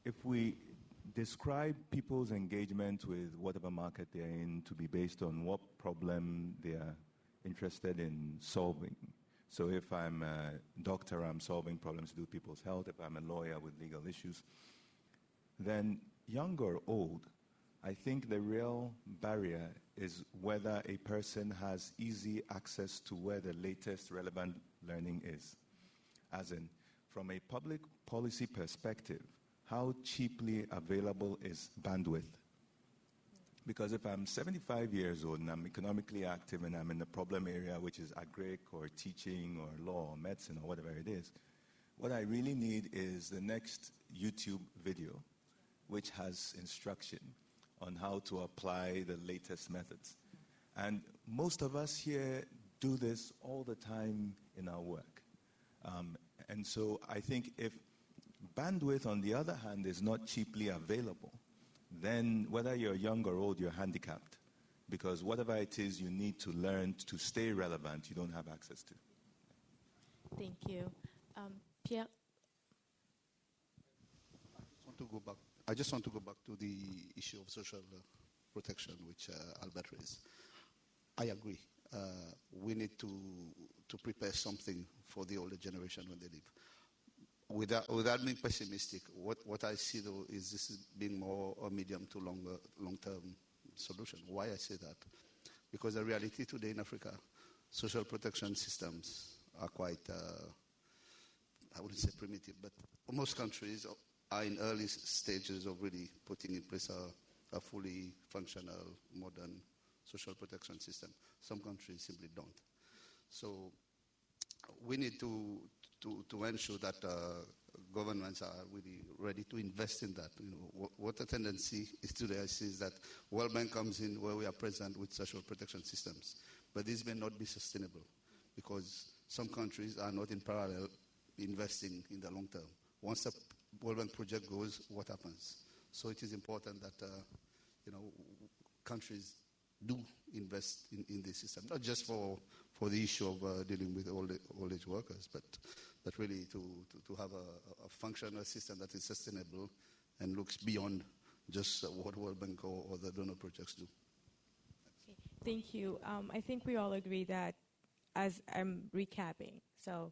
If we describe people's engagement with whatever market they're in to be based on what problem they are interested in solving. So if I'm a doctor, I'm solving problems to do with people's health. If I'm a lawyer with legal issues, then young or old, I think the real barrier is whether a person has easy access to where the latest relevant learning is. As in, from a public policy perspective, how cheaply available is bandwidth? Because if I'm 75 years old and I'm economically active and I'm in the problem area, which is agric or teaching or law or medicine or whatever it is, what I really need is the next YouTube video, which has instruction on how to apply the latest methods. And most of us here do this all the time in our work. And so I think if bandwidth, on the other hand, is not cheaply available, then whether you're young or old, you're handicapped. Because whatever it is you need to learn to stay relevant, you don't have access to.
Thank you. Pierre?
I just want to go back to the issue of social protection, which Albert raised. I agree. We need to prepare something for the older generation when they leave. Without being pessimistic, what I see though is this is being more a medium to long-term solution. Why I say that? Because the reality today in Africa, social protection systems are quite, I wouldn't say primitive, but most countries are in early stages of really putting in place a fully functional, modern social protection system. Some countries simply don't. So we need to ensure that governments are really ready to invest in that. You know, what the tendency is today, I see, is that World Bank comes in where we are present with social protection systems. But this may not be sustainable because some countries are not in parallel investing in the long term. Once the World Bank project goes, what happens? So it is important that countries do invest in this system, not just for the issue of dealing with old age workers, but really to have a functional system that is sustainable and looks beyond just what World Bank or the donor projects do.
Okay. Thank you. I think we all agree that
as I'm recapping, so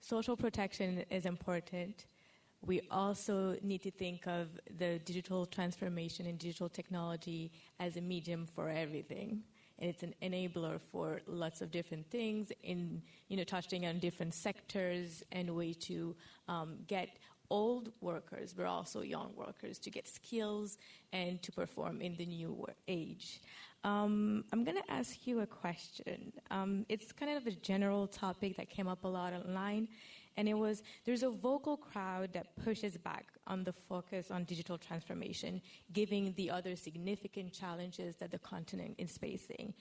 social protection is important. We also need to think of the digital transformation and digital technology as a medium for everything. And it's an enabler for lots of different things in, touching on different sectors and a way to get old workers, but also young workers, to get skills and to perform in the new age. I'm going to ask you a question. It's kind of a general topic that came up a lot online, and it was, there's a vocal crowd that pushes back on the focus on digital transformation, given the other significant challenges that the continent is facing.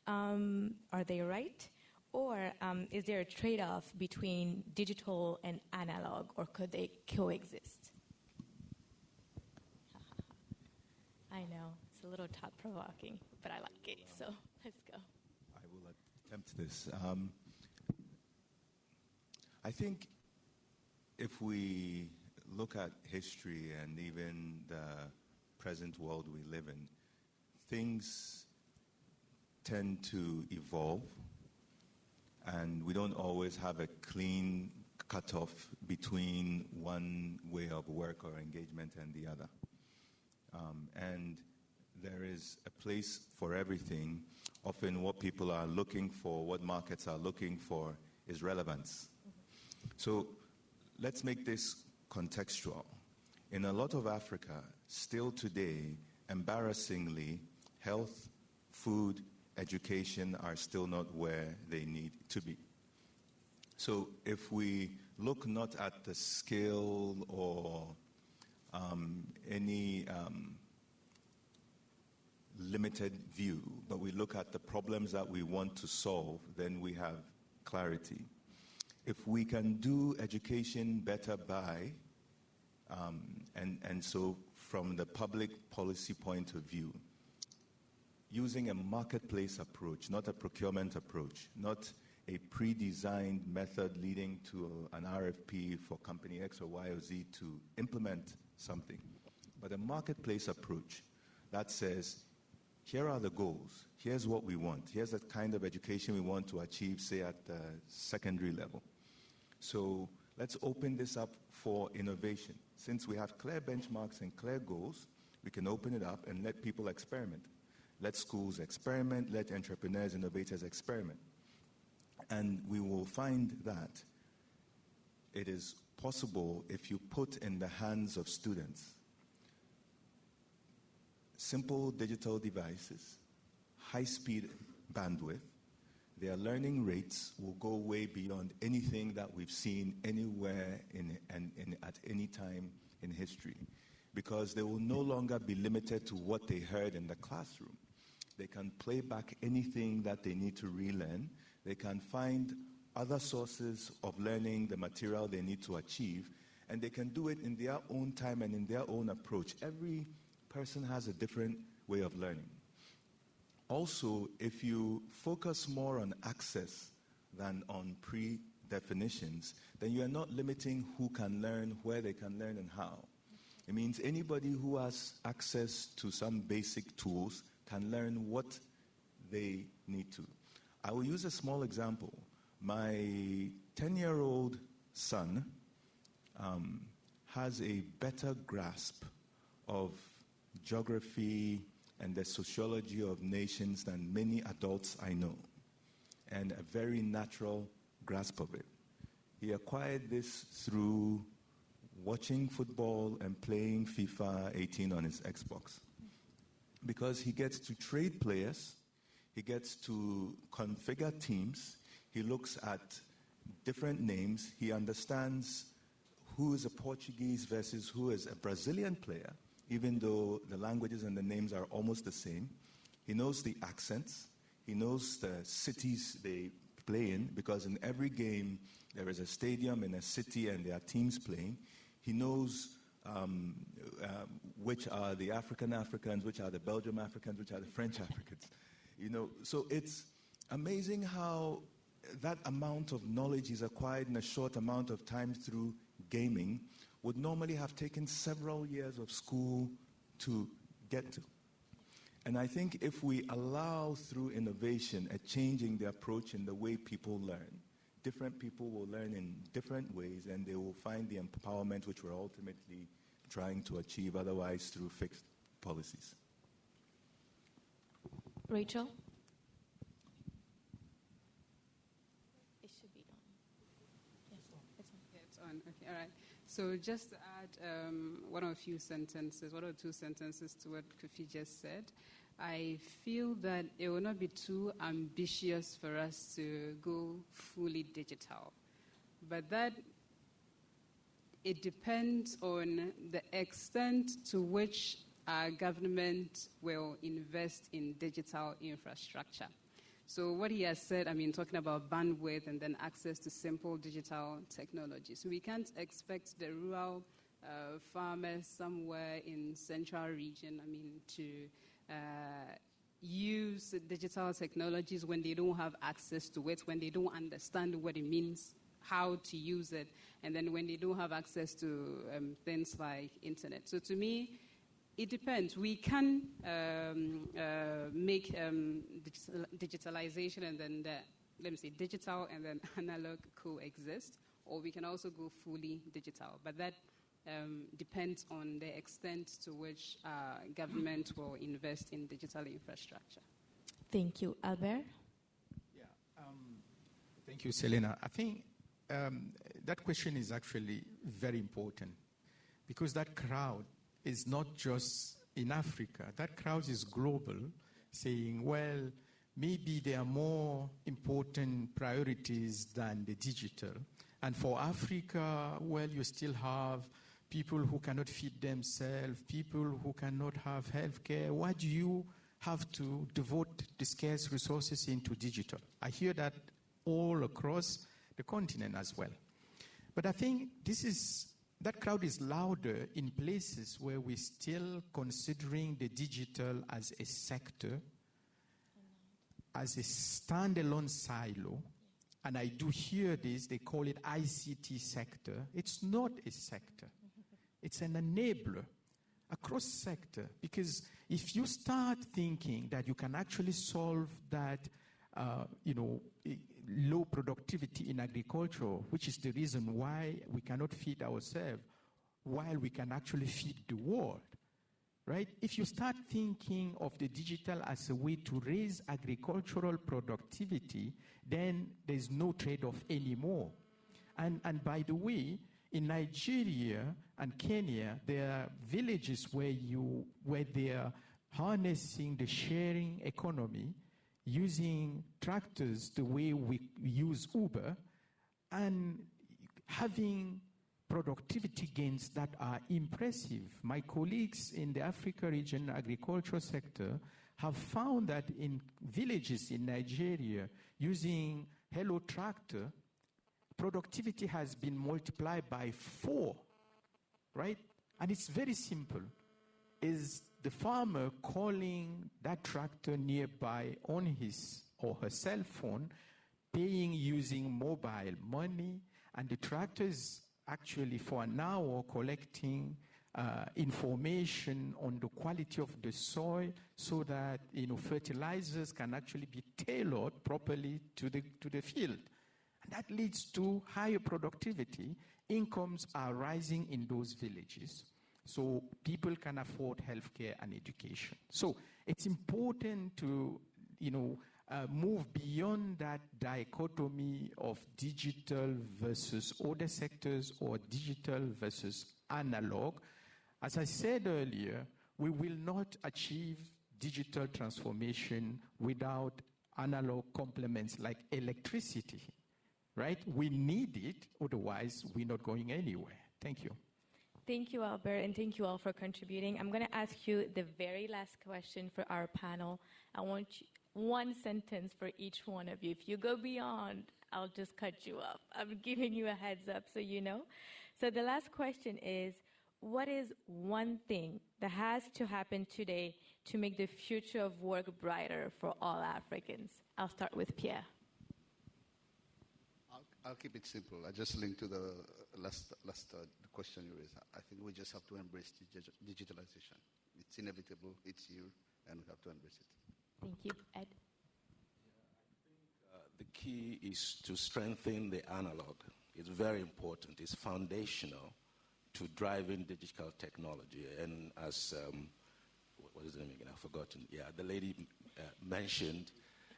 Are they right? Or is there a trade-off between digital and analog, or could they coexist? I know, it's a little thought-provoking, but I like it, so let's go.
I will attempt this. I think if we look at history and even the present world we live in, things tend to evolve, and we don't always have a clean cutoff between one way of work or engagement and the other. And there is a place for everything. Often what people are looking for, what markets are looking for, is relevance. So let's make this contextual. In a lot of Africa, still today, embarrassingly, health, food, education are still not where they need to be. So if we look not at the scale or any limited view, but we look at the problems that we want to solve, then we have clarity. If we can do education better by, and so from the public policy point of view, using a marketplace approach, not a procurement approach, not a pre-designed method leading to an RFP for company X or Y or Z to implement something, but a marketplace approach that says, here are the goals, here's what we want, here's the kind of education we want to achieve, say, at the secondary level. So let's open this up for innovation. Since we have clear benchmarks and clear goals, we can open it up and let people experiment. Let schools experiment, let entrepreneurs, innovators experiment. And we will find that it is possible if you put in the hands of students simple digital devices, high-speed bandwidth. Their learning rates will go way beyond anything that we've seen anywhere at any time in history, because they will no longer be limited to what they heard in the classroom. They can play back anything that they need to relearn. They can find other sources of learning the material they need to achieve, and they can do it in their own time and in their own approach. Every person has a different way of learning. Also, if you focus more on access than on pre-definitions, then you are not limiting who can learn, where they can learn, and how. It means anybody who has access to some basic tools can learn what they need to. I will use a small example. My 10-year-old son has a better grasp of geography and the sociology of nations than many adults I know, and a very natural grasp of it. He acquired this through watching football and playing FIFA 18 on his Xbox, because he gets to trade players, he gets to configure teams, he looks at different names, he understands who is a Portuguese versus who is a Brazilian player, even though the languages and the names are almost the same. He knows the accents, he knows the cities they play in, because in every game there is a stadium in a city and there are teams playing. He knows which are the African Africans, which are the Belgium Africans, which are the French Africans. So it's amazing how that amount of knowledge is acquired in a short amount of time through gaming would normally have taken several years of school to get to. And I think if we allow through innovation a changing the approach in the way people learn, different people will learn in different ways, and they will find the empowerment which we're ultimately trying to achieve, otherwise through fixed policies.
Recheal? It should be on. Yes, it's on.
Yeah, it's on. Okay, all right. So just to add one or two sentences to what Kofi just said, I feel that it will not be too ambitious for us to go fully digital, but that it depends on the extent to which our government will invest in digital infrastructure. So what he has said, talking about bandwidth and then access to simple digital technologies. So we can't expect the rural farmers somewhere in central region, to use digital technologies when they don't have access to it, when they don't understand what it means, how to use it, and then when they don't have access to things like internet. So to me, it depends. We can make digitalization and then digital and then analog coexist, or we can also go fully digital. But that depends on the extent to which government will invest in digital infrastructure.
Thank you. Albert?
Yeah. Thank you, Selena. I think that question is actually very important, because that crowd is not just in Africa. That crowd is global, saying, well, maybe there are more important priorities than the digital. And for Africa, well, you still have people who cannot feed themselves, people who cannot have health care. Why do you have to devote the scarce resources into digital? I hear that all across the continent as well. But I think that crowd is louder in places where we're still considering the digital as a sector, as a standalone silo. And I do hear this, they call it ICT sector. It's not a sector. It's an enabler across sector. Because if you start thinking that you can actually solve that, low productivity in agriculture, which is the reason why we cannot feed ourselves, while we can actually feed the world, right? If you start thinking of the digital as a way to raise agricultural productivity, then there's no trade-off anymore. And by the way, in Nigeria and Kenya, there are villages where they are harnessing the sharing economy, using tractors the way we use Uber, and having productivity gains that are impressive. My colleagues in the Africa region agricultural sector have found that in villages in Nigeria, using Hello Tractor, productivity has been multiplied by 4, right? And it's very simple. Is the farmer calling that tractor nearby on his or her cell phone, paying using mobile money, and the tractor is actually for an hour collecting information on the quality of the soil, so that fertilizers can actually be tailored properly to the field. And that leads to higher productivity. Incomes are rising in those villages, so people can afford healthcare and education. So it's important to move beyond that dichotomy of digital versus other sectors or digital versus analog. As I said earlier, we will not achieve digital transformation without analog complements like electricity, right? We need it, otherwise we're not going anywhere. Thank you.
Thank you, Albert, and thank you all for contributing. I'm going to ask you the very last question for our panel. I want one sentence for each one of you. If you go beyond, I'll just cut you off. I'm giving you a heads up so you know. So the last question is, what is one thing that has to happen today to make the future of work brighter for all Africans? I'll start with Pierre.
I'll keep it simple. I just linked to the last question you raised. I think we just have to embrace digitalization. It's inevitable. It's here. and we have to embrace it.
Thank you. Ed?
The key is to strengthen the analog. It's very important. It's foundational to driving digital technology. And as, what is the name again? I've forgotten. Yeah, the lady mentioned,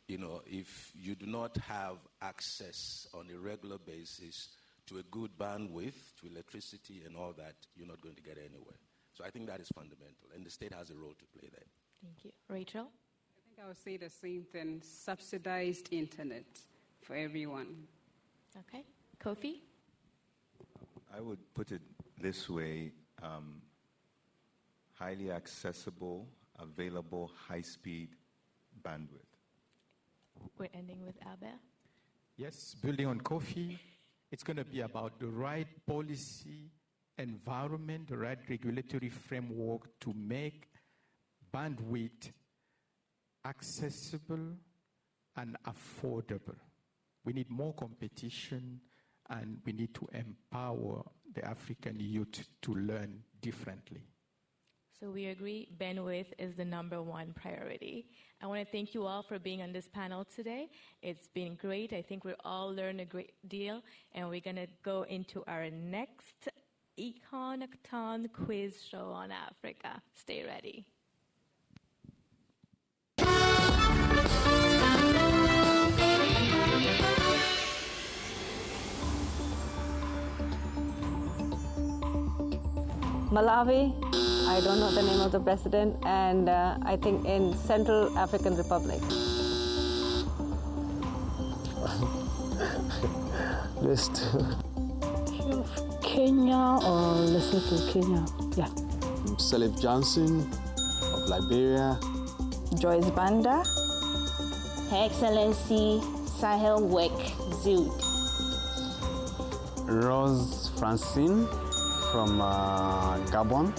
if you do not have access on a regular basis to a good bandwidth, to electricity and all that, you're not going to get anywhere. So I think that is fundamental, and the state has a role to play there.
Thank you. Recheal?
I think I would say the same thing, subsidized internet for everyone.
Okay. Kofi?
I would put it this way, highly accessible, available, high-speed bandwidth.
We're ending with Albert.
Yes, building on Kofi, it's going to be about the right policy environment, the right regulatory framework to make bandwidth accessible and affordable. We need more competition, and we need to empower the African youth to learn differently.
So we agree bandwidth is the #1 priority. I want to thank you all for being on this panel today. It's been great. I think we're all learned a great deal, and we're going to go into our next Econothon quiz show on Africa. Stay ready.
Malawi, I don't know the name of the president, and I think in Central African Republic.
List of Kenya or Lesotho, Kenya. Yeah.
Salif Johnson of Liberia.
Joyce Banda. Her Excellency Sahel Wek Zewde.
Rose Francine from Gabon.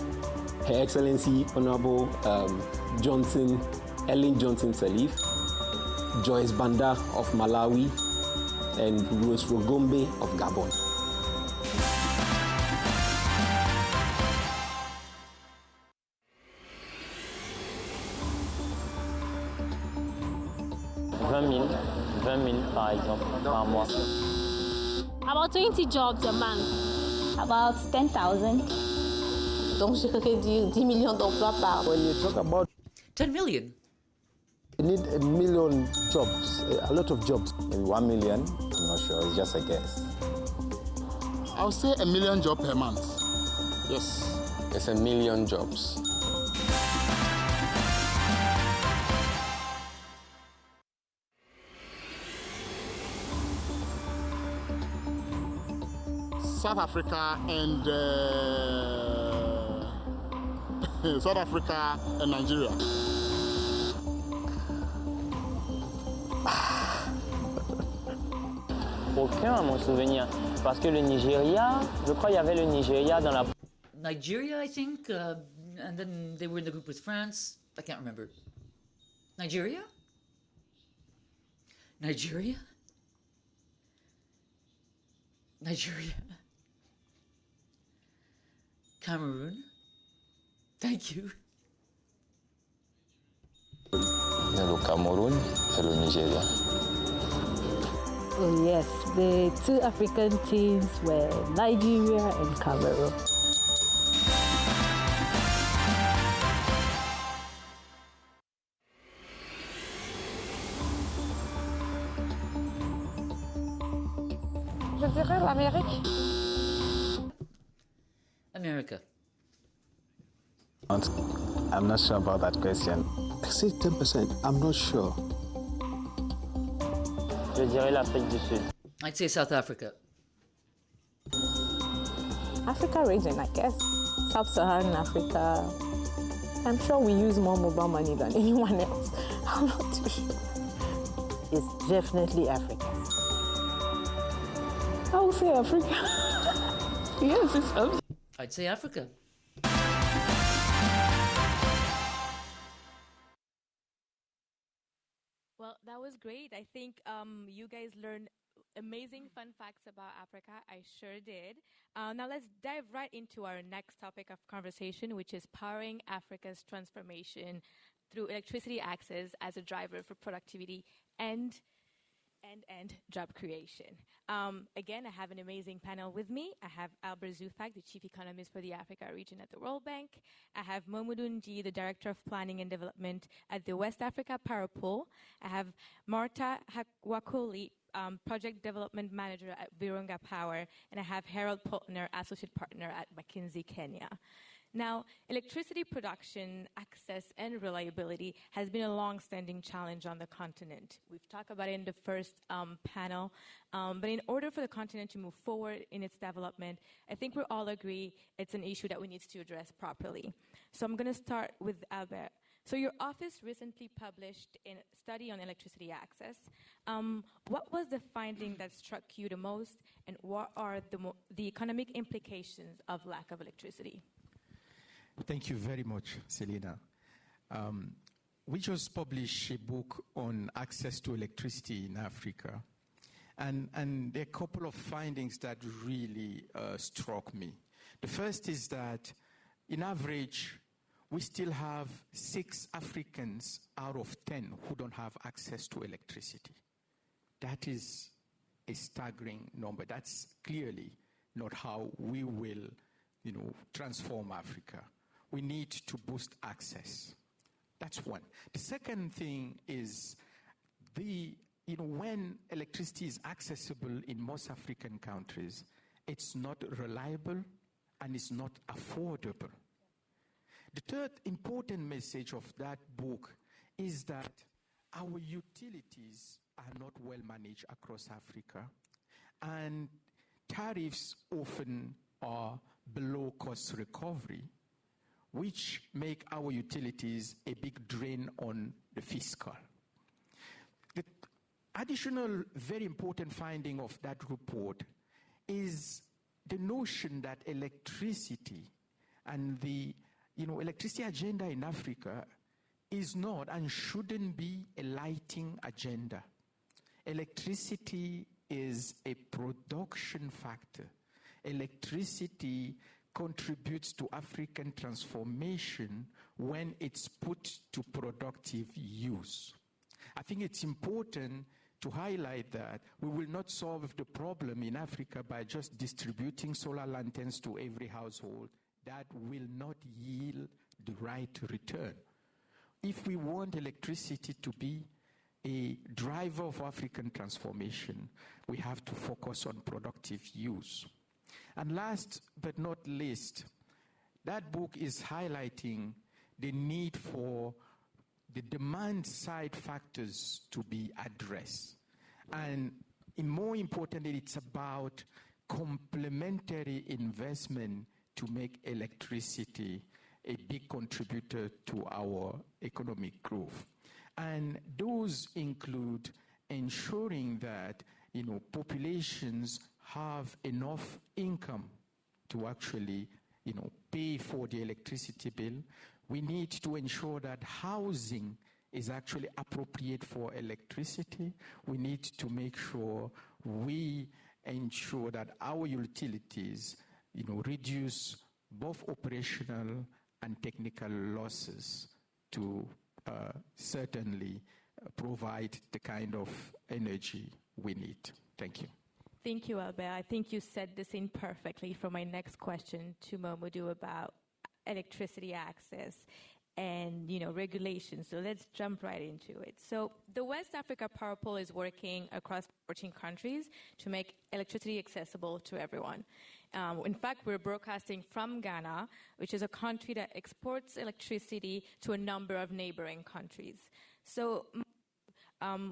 Her Excellency Honorable Ellen Johnson Salif, Joyce Banda of Malawi, and Rose Rogombe of Gabon. $20,000 par exemple, par mois.
About 20 jobs a month.
About 10,000.
Donc je dirais 10 millions d'emplois par.
When you talk about
10 million.
You need 1 million jobs, a lot of jobs.
Maybe 1 million, I'm not sure, it's just a guess.
I'll say 1 million jobs per month. Yes.
It's 1 million jobs.
South Africa and South Africa and Nigeria.
Aucun à mon souvenir. Parce que le Nigeria, je crois qu'il y avait le Nigeria dans la...
Nigeria, I think, and then they were in the group with France. I can't remember. Nigeria? Nigeria? Nigeria? Cameroon? Thank you.
Le Cameroun et le Nigeria.
Oh yes, the two African teams were Nigeria and Cameroon.
Je dirais l'Amérique.
America.
I'm not sure about that question.
I say 10%. I'm not sure.
Je dirais l'Afrique du Sud.
I'd say South Africa.
Africa region, I guess. Sub-Saharan Africa. I'm sure we use more mobile money than anyone else. I'm not too sure.
It's definitely Africa.
I would say Africa. Yes, it's obvious. I'd say Africa.
Well, that was great. I think you guys learned amazing fun facts about Africa. I sure did. Now let's dive right into our next topic of conversation, which is powering Africa's transformation. through electricity access as a driver for productivity and job creation. Again, I have an amazing panel with me. I have Albert Zeufack, the Chief Economist for the Africa region at the World Bank. I have Momodou Njie, the Director of Planning and Development at the West Africa Power Pool. I have Marta Wakoli, Project Development Manager at Virunga Power. And I have Harald Poeltner, Associate Partner at McKinsey, Kenya. Now, electricity production, access, and reliability has been a long-standing challenge on the continent. We've talked about it in the first panel, but in order for the continent to move forward in its development, I think we all agree it's an issue that we need to address properly. So I'm going to start with Albert. So your office recently published a study on electricity access. What was the finding that struck you the most, and what are the economic implications of lack of electricity?
Thank you very much, Selena. We just published a book on access to electricity in Africa. And there are a couple of findings that really struck me. The first is that, in average, we still have 6 Africans out of 10 who don't have access to electricity. That is a staggering number. That's clearly not how we will, transform Africa. We need to boost access. That's one. The second thing is when electricity is accessible in most African countries, it's not reliable and it's not affordable. The third important message of that book is that our utilities are not well managed across Africa, and tariffs often are below cost recovery, which make our utilities a big drain on the fiscal. The additional very important finding of that report is the notion that electricity and the electricity agenda in Africa is not and shouldn't be a lighting agenda. Electricity is a production factor. Electricity contributes to African transformation when it's put to productive use. I think it's important to highlight that we will not solve the problem in Africa by just distributing solar lanterns to every household. That will not yield the right return. If we want electricity to be a driver of African transformation, we have to focus on productive use. And last but not least, that book is highlighting the need for the demand side factors to be addressed. And more importantly, it's about complementary investment to make electricity a big contributor to our economic growth. And those include ensuring that populations have enough income to actually pay for the electricity bill. We need to ensure that housing is actually appropriate for electricity. We need to make sure we ensure that our utilities reduce both operational and technical losses to certainly provide the kind of energy we need. Thank you.
Thank you, Albert. I think you set this in perfectly for my next question to Momodou about electricity access and regulation. So let's jump right into it. So the West Africa Power Pool is working across 14 countries to make electricity accessible to everyone. In fact, we're broadcasting from Ghana, which is a country that exports electricity to a number of neighboring countries. So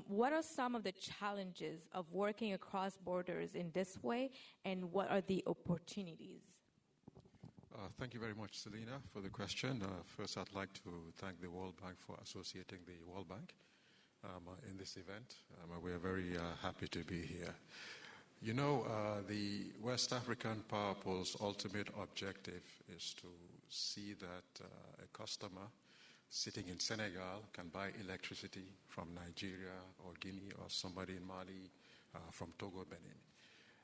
what are some of the challenges of working across borders in this way, and what are the opportunities?
Thank you very much, Selena, for the question. First, I'd like to thank the World Bank for associating the World Bank in this event. We are very happy to be here. The West African Power Pool's ultimate objective is to see that a customer sitting in Senegal can buy electricity from Nigeria or Guinea or somebody in Mali, from Togo, Benin.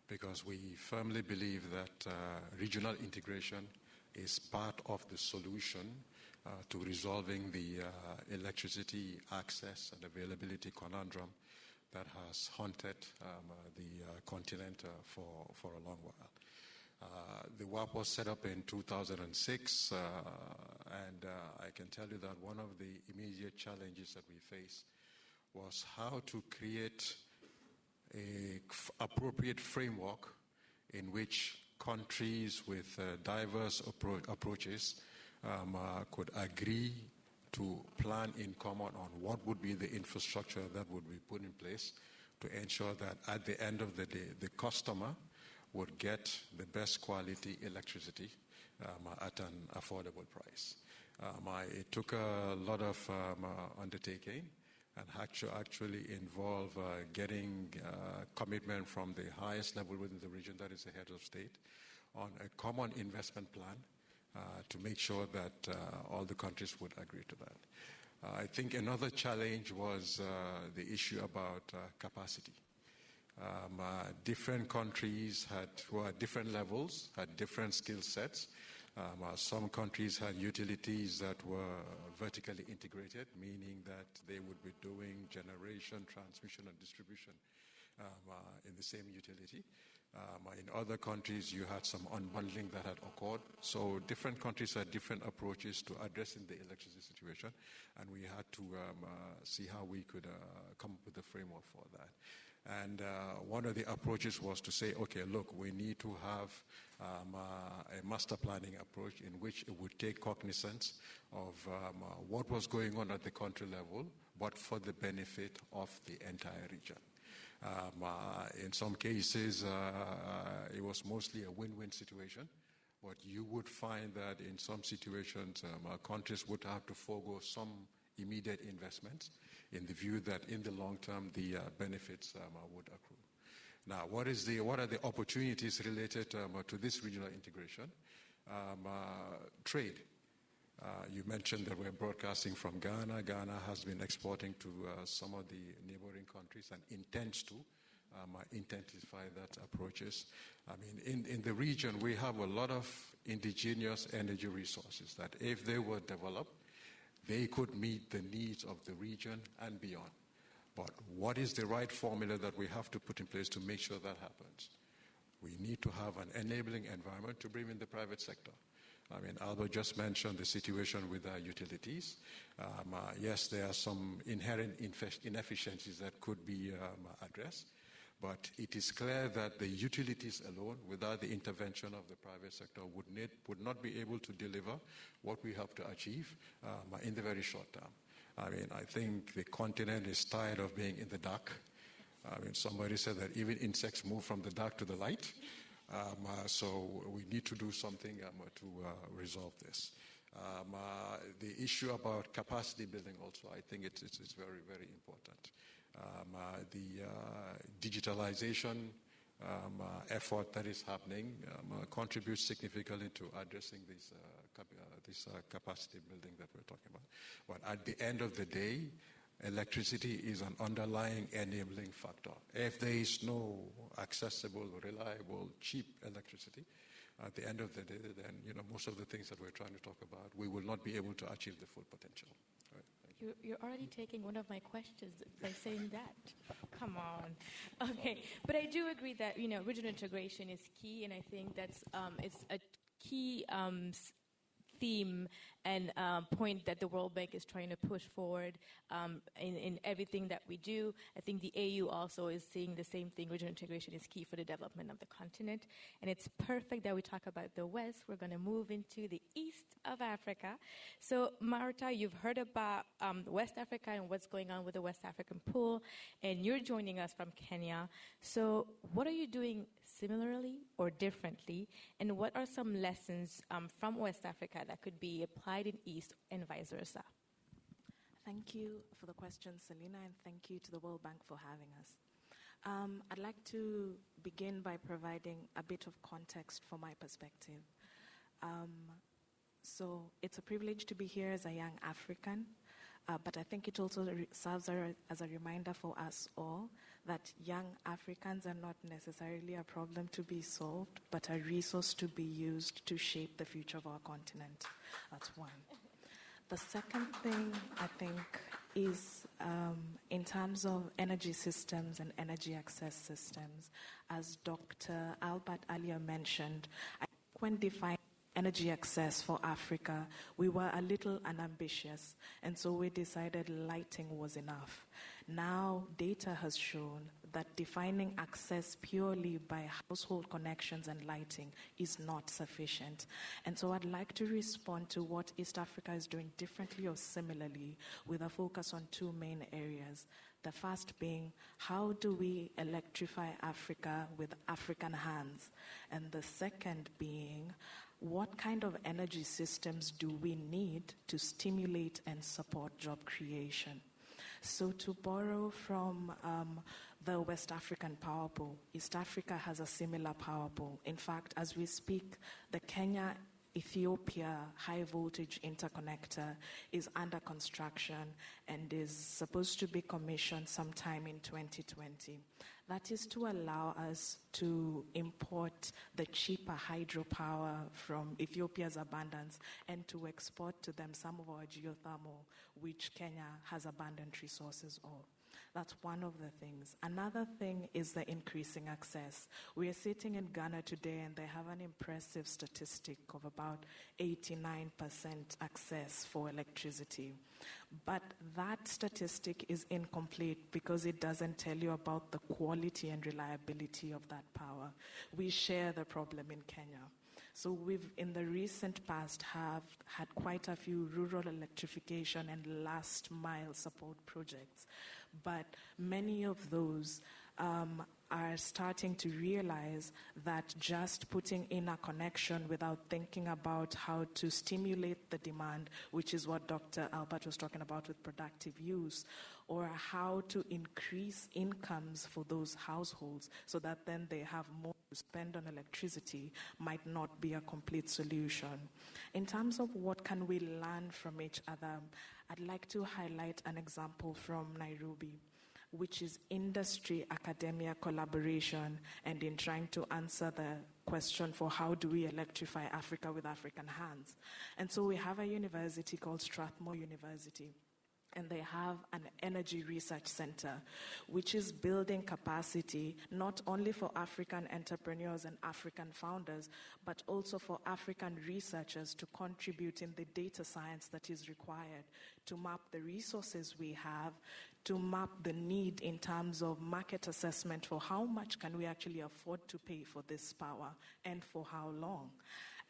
Because we firmly believe that regional integration is part of the solution to resolving the electricity access and availability conundrum that has haunted the continent for a long while. The WAP was set up in 2006, and I can tell you that one of the immediate challenges that we face was how to create an appropriate framework in which countries with diverse approaches could agree to plan in common on what would be the infrastructure that would be put in place to ensure that at the end of the day, the customer would get the best quality electricity at an affordable price. It took a lot of undertaking and actually involve getting commitment from the highest level within the region, that is the head of state, on a common investment plan to make sure that all the countries would agree to that. I think another challenge was the issue about capacity. Different countries were at different levels, had different skill sets. Some countries had utilities that were vertically integrated, meaning that they would be doing generation, transmission, and distribution in the same utility. In other countries, you had some unbundling that had occurred. So different countries had different approaches to addressing the electricity situation, and we had to see how we could come up with a framework for that. And one of the approaches was to say, okay, look, we need to have a master planning approach in which it would take cognizance of what was going on at the country level, but for the benefit of the entire region. In some cases, it was mostly a win-win situation, but you would find that in some situations, countries would have to forego some immediate investments in the view that in the long term, the benefits would accrue. Now, what are the opportunities related to this regional integration? Trade. You mentioned that we're broadcasting from Ghana. Ghana has been exporting to some of the neighboring countries and intends to intensify that approaches. I mean, in the region, we have a lot of indigenous energy resources that if they were developed, they could meet the needs of the region and beyond. But what is the right formula that we have to put in place to make sure that happens? We need to have an enabling environment to bring in the private sector. I mean, Albert just mentioned the situation with our utilities. Yes, there are some inherent inefficiencies that could be addressed, but it is clear that the utilities alone, without the intervention of the private sector, would not be able to deliver what we have to achieve in the very short term. I mean, I think the continent is tired of being in the dark. I mean, somebody said that even insects move from the dark to the light. So we need to do something to resolve this. The issue about capacity building also, I think it's very, very important. The digitalization effort that is happening contributes significantly to addressing this capacity building that we're talking about. But at the end of the day, electricity is an underlying enabling factor. If there is no accessible, reliable, cheap electricity, at the end of the day, then most of the things that we're trying to talk about, we will not be able to achieve the full potential. Right?
You're already taking one of my questions by saying that. Come on. Okay, but I do agree that regional integration is key, and I think that's it's a key theme and point that the World Bank is trying to push forward in everything that we do. I think the AU also is seeing the same thing. Regional integration is key for the development of the continent. And it's perfect that we talk about the West. We're going to move into the East of Africa. So, Marta, you've heard about West Africa and what's going on with the West African pool. And you're joining us from Kenya. So what are you doing similarly or differently? And what are some lessons from West Africa that could be applied in East and vice versa?
Thank you for the question, Selena, and thank you to the World Bank for having us. I'd like to begin by providing a bit of context for my perspective. So it's a privilege to be here as a young African, but I think it also serves as a reminder for us all that young Africans are not necessarily a problem to be solved, but a resource to be used to shape the future of our continent. That's one. The second thing, I think, is in terms of energy systems and energy access systems. As Dr. Albert earlier mentioned, I think when defining energy access for Africa, we were a little unambitious, and so we decided lighting was enough. Now, data has shown that defining access purely by household connections and lighting is not sufficient. And so I'd like to respond to what East Africa is doing differently or similarly with a focus on two main areas. The first being, how do we electrify Africa with African hands? And the second being, what kind of energy systems do we need to stimulate and support job creation? So to borrow from the West African power pool, East Africa has a similar power pool. In fact, as we speak, the Kenya-Ethiopia high-voltage interconnector is under construction and is supposed to be commissioned sometime in 2020. That is to allow us to import the cheaper hydropower from Ethiopia's abundance and to export to them some of our geothermal, which Kenya has abundant resources of. That's one of the things. Another thing is the increasing access. We are sitting in Ghana today and they have an impressive statistic of about 89% access for electricity. But that statistic is incomplete because it doesn't tell you about the quality and reliability of that power. We share the problem in Kenya. So we've, in the recent past, have had quite a few rural electrification and last mile support projects. But many of those are starting to realize that just putting in a connection without thinking about how to stimulate the demand, which is what Dr. Albert was talking about with productive use, or how to increase incomes for those households so that then they have more to spend on electricity, might not be a complete solution. In terms of what can we learn from each other, I'd like to highlight an example from Nairobi, which is industry-academia collaboration, and in trying to answer the question for how do we electrify Africa with African hands. And so we have a university called Strathmore University, and they have an energy research center, which is building capacity not only for African entrepreneurs and African founders, but also for African researchers to contribute in the data science that is required to map the resources we have, to map the need in terms of market assessment for how much can we actually afford to pay for this power and for how long.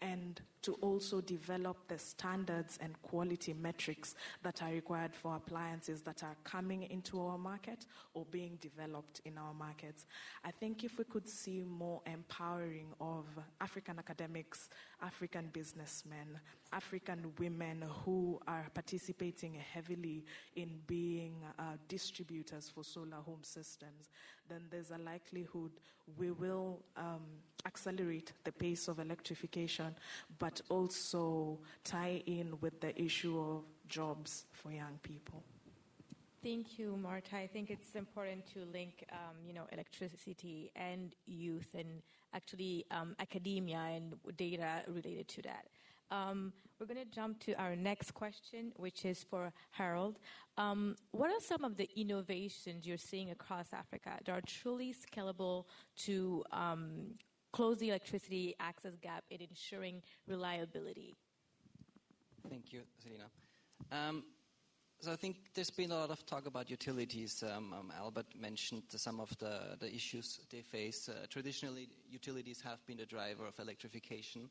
And to also develop the standards and quality metrics that are required for appliances that are coming into our market or being developed in our markets. I think if we could see more empowering of African academics, African businessmen, African women who are participating heavily in being distributors for solar home systems, then there's a likelihood we will accelerate the pace of electrification, but also tie in with the issue of jobs for young people.
Thank you, Marta. I think it's important to link, electricity and youth, and actually academia and data related to that. We're going to jump to our next question, which is for Harald. What are some of the innovations you're seeing across Africa that are truly scalable to close the electricity access gap in ensuring reliability?
Thank you, Selena. So I think there's been a lot of talk about utilities. Albert mentioned some of the issues they face. Traditionally, utilities have been the driver of electrification.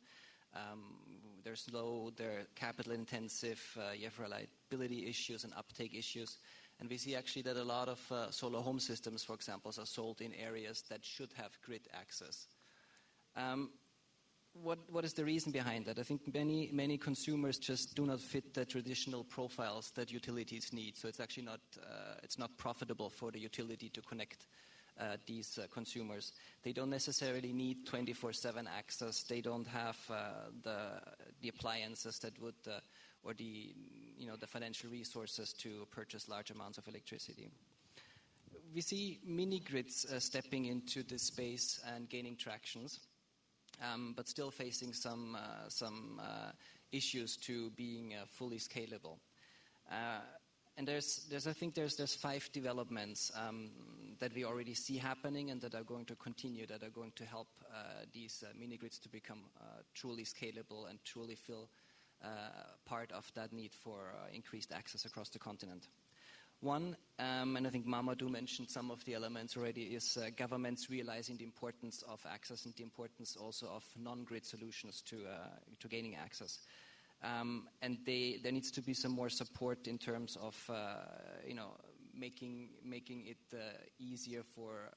They're slow, they're capital intensive, you have reliability issues and uptake issues. And we see actually that a lot of solar home systems, for example, are sold in areas that should have grid access. What is the reason behind that? I think many consumers just do not fit the traditional profiles that utilities need. So it's actually not profitable for the utility to connect these consumers. They don't necessarily need 24/7 access. They don't have the appliances that would or the financial resources to purchase large amounts of electricity. We see mini grids stepping into this space and gaining tractions, but still facing some issues to being fully scalable. And I think there's 5 developments that we already see happening and that are going to continue, that are going to help these mini-grids to become truly scalable and truly fill part of that need for increased access across the continent. One, and I think Momodou mentioned some of the elements already, is governments realizing the importance of access and the importance also of non-grid solutions to gaining access. And there needs to be some more support in terms of, making it easier for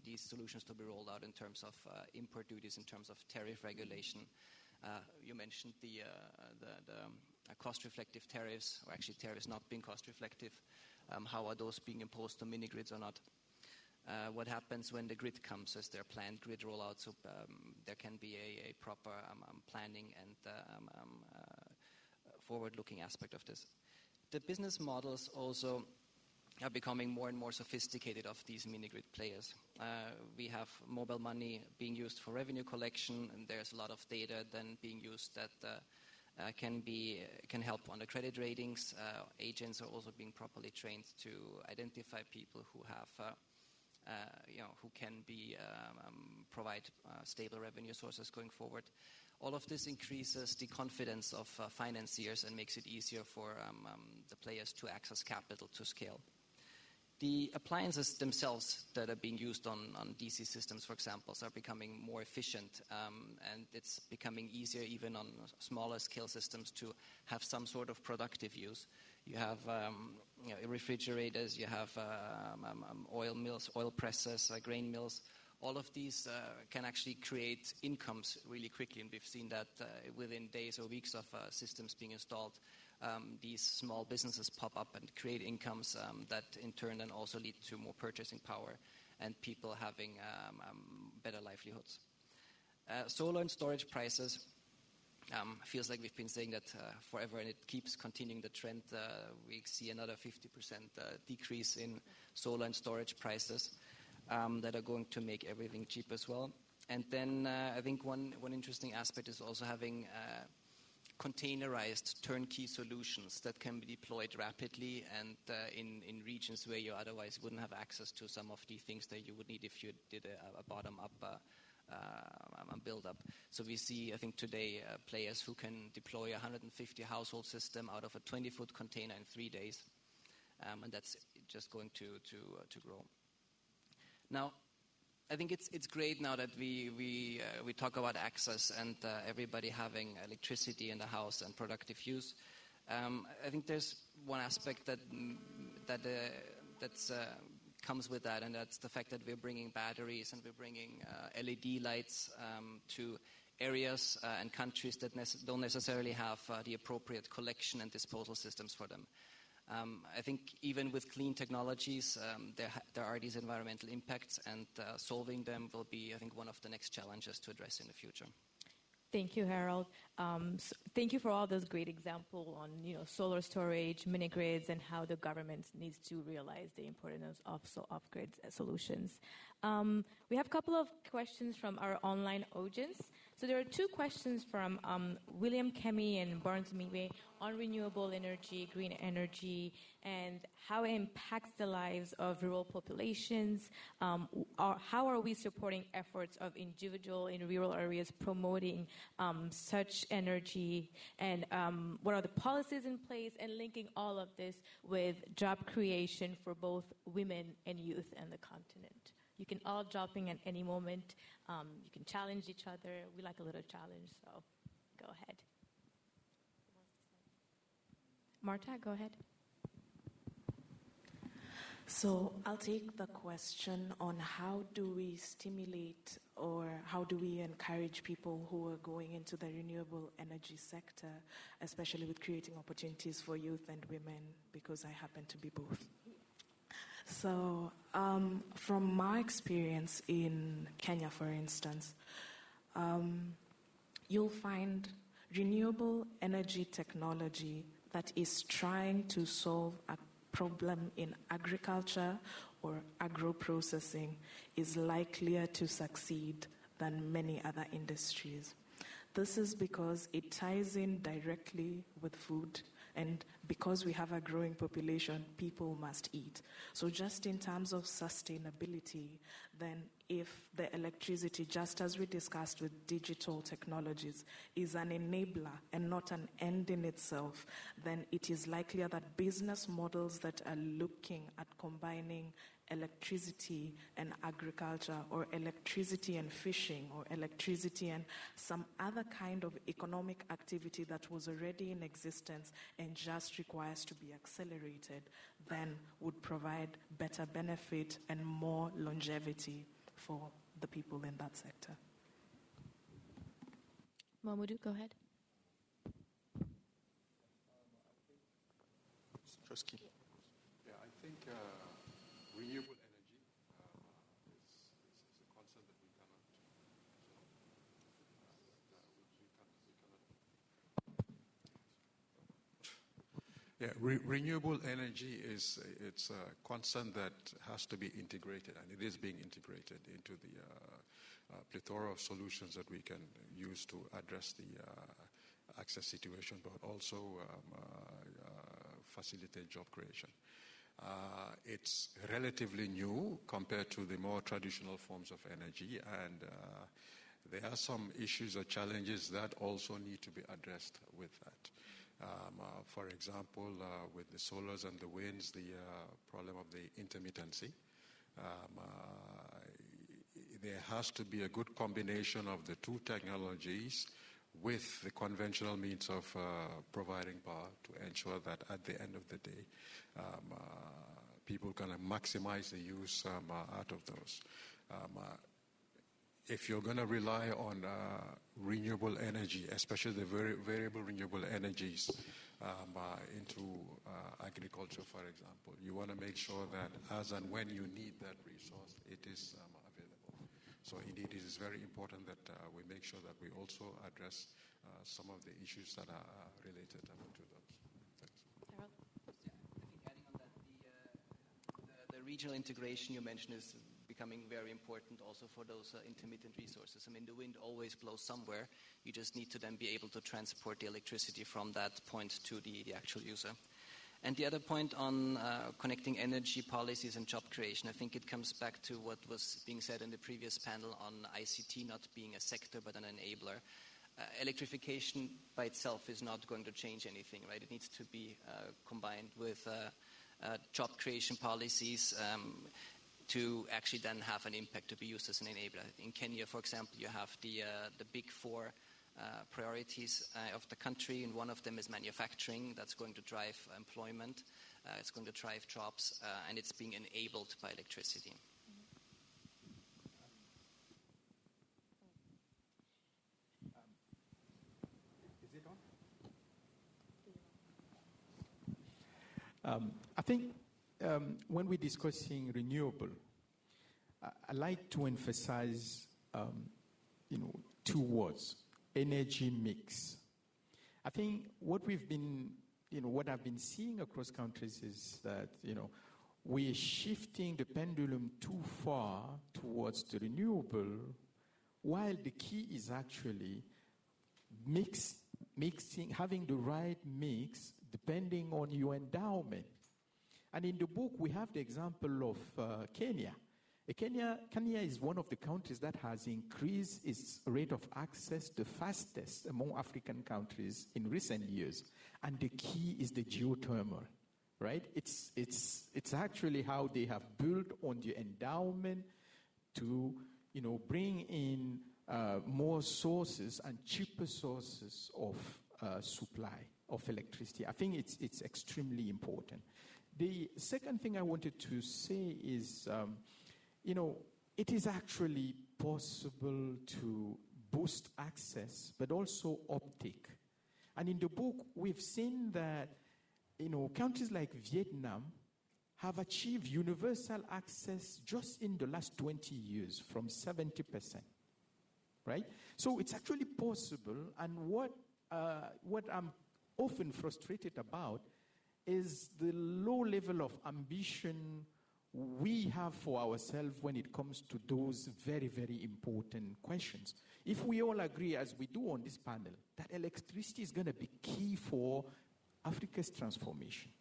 these solutions to be rolled out in terms of import duties, in terms of tariff regulation. You mentioned the cost-reflective tariffs, or actually tariffs not being cost-reflective. How are those being imposed on mini-grids or not? What happens when the grid comes? Is there a planned grid rollout? So there can be a proper planning and forward-looking aspect of this. The business models also are becoming more and more sophisticated of these mini-grid players. We have mobile money being used for revenue collection, and there's a lot of data then being used that can help on the credit ratings. Agents are also being properly trained to identify people who have who can provide stable revenue sources going forward. All of this increases the confidence of financiers and makes it easier for the players to access capital to scale. The appliances themselves that are being used on DC systems, for example, are becoming more efficient, and it's becoming easier even on smaller scale systems to have some sort of productive use. You have refrigerators, you have oil mills, oil presses, grain mills. All of these can actually create incomes really quickly, and we've seen that within days or weeks of systems being installed. These small businesses pop up and create incomes that in turn then also lead to more purchasing power and people having better livelihoods. Solar and storage prices feels like we've been saying that forever, and it keeps continuing the trend. We see another 50% decrease in solar and storage prices that are going to make everything cheap as well. And then I think one interesting aspect is also having containerized turnkey solutions that can be deployed rapidly and in regions where you otherwise wouldn't have access to some of the things that you would need if you did a bottom-up build-up. So we see, I think today, players who can deploy a 150 household system out of a 20-foot container in 3 days, and that's just going to grow. Now, I think it's great now that we talk about access and everybody having electricity in the house and productive use. I think there's one aspect that comes with that, and that's the fact that we're bringing batteries and we're bringing LED lights to areas and countries that don't necessarily have the appropriate collection and disposal systems for them. I think even with clean technologies, there are these environmental impacts, and solving them will be, I think, one of the next challenges to address in the future.
Thank you, Harald. Thank you for all those great examples on solar storage, mini-grids, and how the government needs to realize the importance of off-grid solutions. We have a couple of questions from our online audience. So there are 2 questions from William Kemi and Barnes Miwe on renewable energy, green energy, and how it impacts the lives of rural populations. How are we supporting efforts of individuals in rural areas promoting such energy, and what are the policies in place, and linking all of this with job creation for both women and youth and the continent. You can all drop in at any moment. You can challenge each other. We like a little challenge, so go ahead. Marta, go ahead.
So I'll take the question on how do we stimulate or how do we encourage people who are going into the renewable energy sector, especially with creating opportunities for youth and women, because I happen to be both. So from my experience in Kenya, for instance, you'll find renewable energy technology that is trying to solve a problem in agriculture or agro-processing is likelier to succeed than many other industries. This is because it ties in directly with food, and because we have a growing population, people must eat. So just in terms of sustainability, then if the electricity, just as we discussed with digital technologies, is an enabler and not an end in itself, then it is likelier that business models that are looking at combining electricity and agriculture, or electricity and fishing, or electricity and some other kind of economic activity that was already in existence and just requires to be accelerated, then would provide better benefit and more longevity for the people in that sector.
Momodou, go ahead.
Yeah, I think renewable energy is a concept that we cannot, renewable energy it's a concept that has to be integrated, and it is being integrated into the plethora of solutions that we can use to address the access situation, but also facilitate job creation. It's relatively new compared to the more traditional forms of energy, and there are some issues or challenges that also need to be addressed with that. For example, with the solars and the winds, the problem of the intermittency. There has to be a good combination of the two technologies with the conventional means of providing power to ensure that at the end of the day, people can maximize the use out of those. If you're going to rely on renewable energy, especially the variable renewable energies into agriculture, for example, you want to make sure that as and when you need that resource, it is available. So indeed, it is very important that we make sure that we also address some of the issues that are related to those. Thanks.
Harald? Yeah, I think adding on that, the regional integration you mentioned is becoming very important also for those intermittent resources. I mean, the wind always blows somewhere. You just need to then be able to transport the electricity from that point to the actual user. And the other point on connecting energy policies and job creation, I think it comes back to what was being said in the previous panel on ICT not being a sector but an enabler. Electrification by itself is not going to change anything, right? It needs to be combined with job creation policies to actually then have an impact to be used as an enabler. In Kenya, for example, you have the big four priorities of the country, and one of them is manufacturing. That's going to drive employment, it's going to drive jobs, and it's being enabled by electricity.
Is it on? I think when we're discussing renewable, I like to emphasize, two words: energy mix. I think what we've been, what I've been seeing across countries is that, we're shifting the pendulum too far towards the renewable, while the key is actually mixing, having the right mix depending on your endowment. And in the book, we have the example of Kenya. Kenya is one of the countries that has increased its rate of access the fastest among African countries in recent years. And the key is the geothermal, right? It's actually how they have built on the endowment to, bring in more sources and cheaper sources of supply of electricity. I think it's extremely important. The second thing I wanted to say is, it is actually possible to boost access, but also uptake. And in the book, we've seen that, countries like Vietnam have achieved universal access just in the last 20 years from 70%, right? So it's actually possible, and what I'm often frustrated about is the low level of ambition we have for ourselves when it comes to those very, very important questions. If we all agree, as we do on this panel, that electricity is going to be key for Africa's transformation,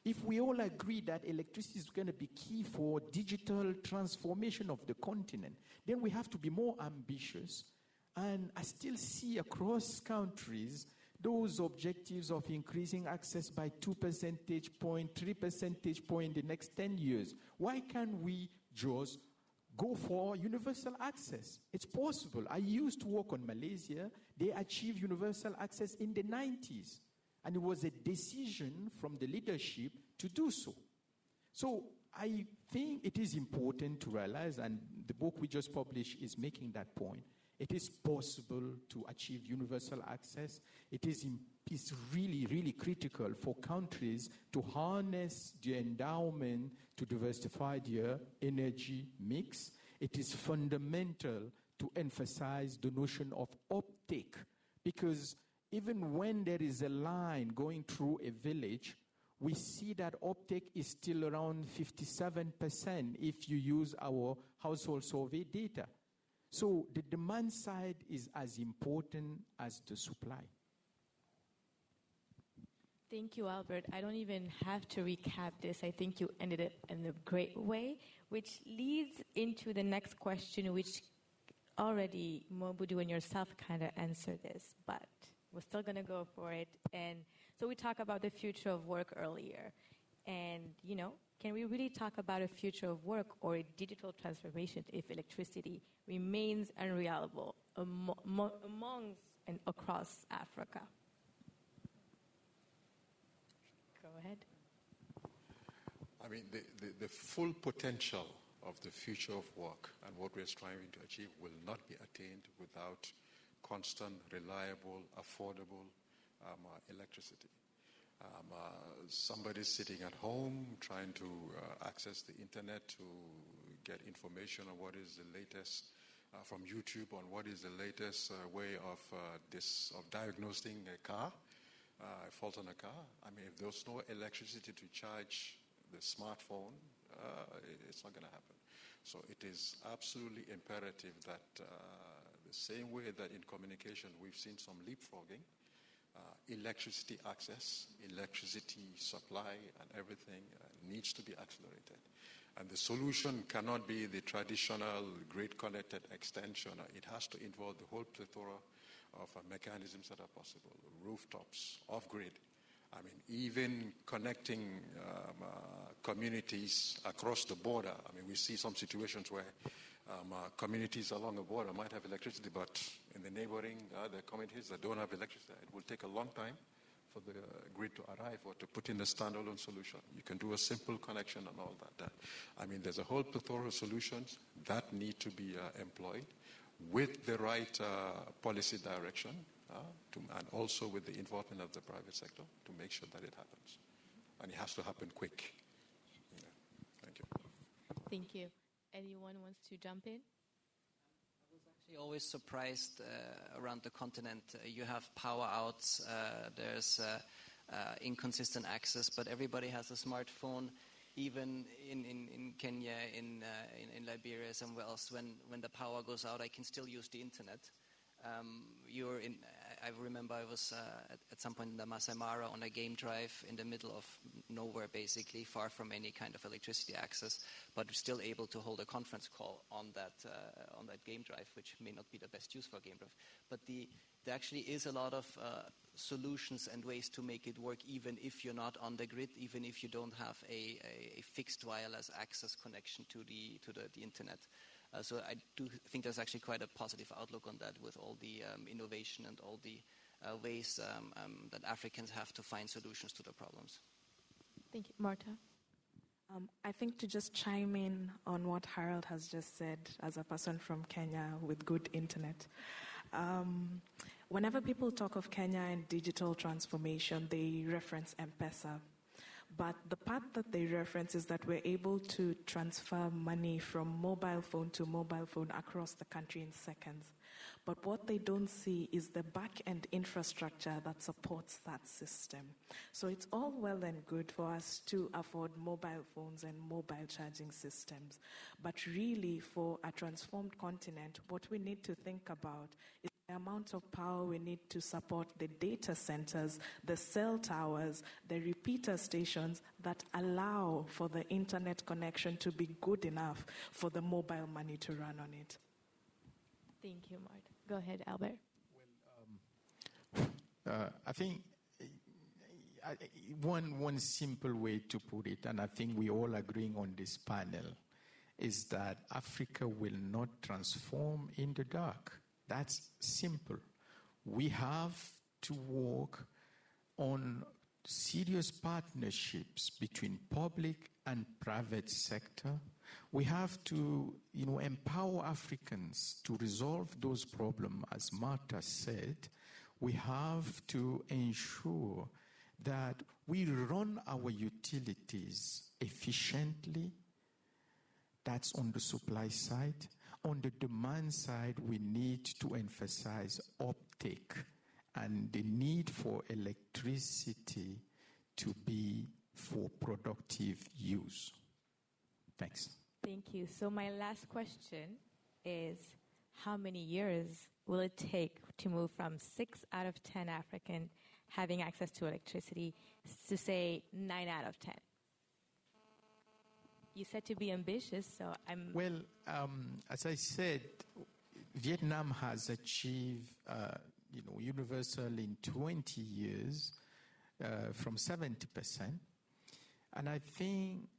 if we all agree that electricity is going to be key for digital transformation of the continent, then we have to be more ambitious. And I still see across countries those objectives of increasing access by 2 percentage points, 3 percentage points in the next 10 years. Why can't we just go for universal access? It's possible. I used to work on Malaysia. They achieved universal access in the 90s. And it was a decision from the leadership to do so. So I think it is important to realize, and the book we just published is making that point, it is possible to achieve universal access. It's really, really critical for countries to harness the endowment to diversify their energy mix. It is fundamental to emphasize the notion of uptake, because even when there is a line going through a village, we see that uptake is still around 57% if you use our household survey data. So the demand side is as important as the supply.
Thank you, Albert. I don't even have to recap this. I think you ended it in a great way, which leads into the next question, which already Momodou and yourself kind of answered this, but we're still going to go for it. And so we talked about the future of work earlier. And, you know, can we really talk about a future of work or a digital transformation if electricity remains unreliable among and across Africa? Go ahead.
I mean, the full potential of the future of work and what we're striving to achieve will not be attained without constant, reliable, affordable electricity. Somebody sitting at home trying to access the internet to get information on what is the latest from YouTube on what is the latest way of diagnosing a car, a fault on a car. I mean, if there's no electricity to charge the smartphone, it's not going to happen. So it is absolutely imperative that the same way that in communication we've seen some leapfrogging, electricity access, electricity supply, and everything needs to be accelerated. And the solution cannot be the traditional grid connected extension. It has to involve the whole plethora of mechanisms that are possible, rooftops, off-grid. I mean, even connecting communities across the border. I mean, we see some situations where communities along the border might have electricity, but in the neighboring other communities that don't have electricity, it will take a long time for the grid to arrive or to put in a standalone solution. You can do a simple connection and all that. I mean, there's a whole plethora of solutions that need to be employed with the right policy direction and also with the involvement of the private sector to make sure that it happens. And it has to happen quick. Yeah. Thank you.
Thank you. Anyone wants to jump in?
I was actually always surprised around the continent. You have power outs, there's inconsistent access, but everybody has a smartphone. Even in Kenya, in Liberia, somewhere else, when the power goes out, I can still use the internet. I remember I was at some point in the Masai Mara on a game drive in the middle of nowhere, basically, far from any kind of electricity access, but still able to hold a conference call on that game drive, which may not be the best use for a game drive. But there actually is a lot of solutions and ways to make it work, even if you're not on the grid, even if you don't have a fixed wireless access connection to the internet. So I do think there's actually quite a positive outlook on that with all the innovation and all the ways that Africans have to find solutions to the problems.
Thank you. Marta?
I think to just chime in on what Harald has just said as a person from Kenya with good internet. Whenever people talk of Kenya and digital transformation, they reference M-Pesa. But the part that they reference is that we're able to transfer money from mobile phone to mobile phone across the country in seconds. But what they don't see is the back-end infrastructure that supports that system. So it's all well and good for us to afford mobile phones and mobile charging systems. But really, for a transformed continent, what we need to think about is the amount of power we need to support the data centers, the cell towers, the repeater stations that allow for the internet connection to be good enough for the mobile money to run on it.
Thank you, Mart. Go ahead, Albert.
I think one simple way to put it, and I think we all agreeing on this panel, is that Africa will not transform in the dark. That's simple. We have to work on serious partnerships between public and private sector. We have to, empower Africans to resolve those problems, as Martha said. We have to ensure that we run our utilities efficiently. That's on the supply side. On the demand side, we need to emphasize uptake and the need for electricity to be for productive use. Thanks.
Thank you. So my last question is, how many years will it take to move from 6 out of 10 African having access to electricity to, say, 9 out of 10? You said to be ambitious, so I'm...
Well, as I said, Vietnam has achieved, universal in 20 years from 70%. And I think,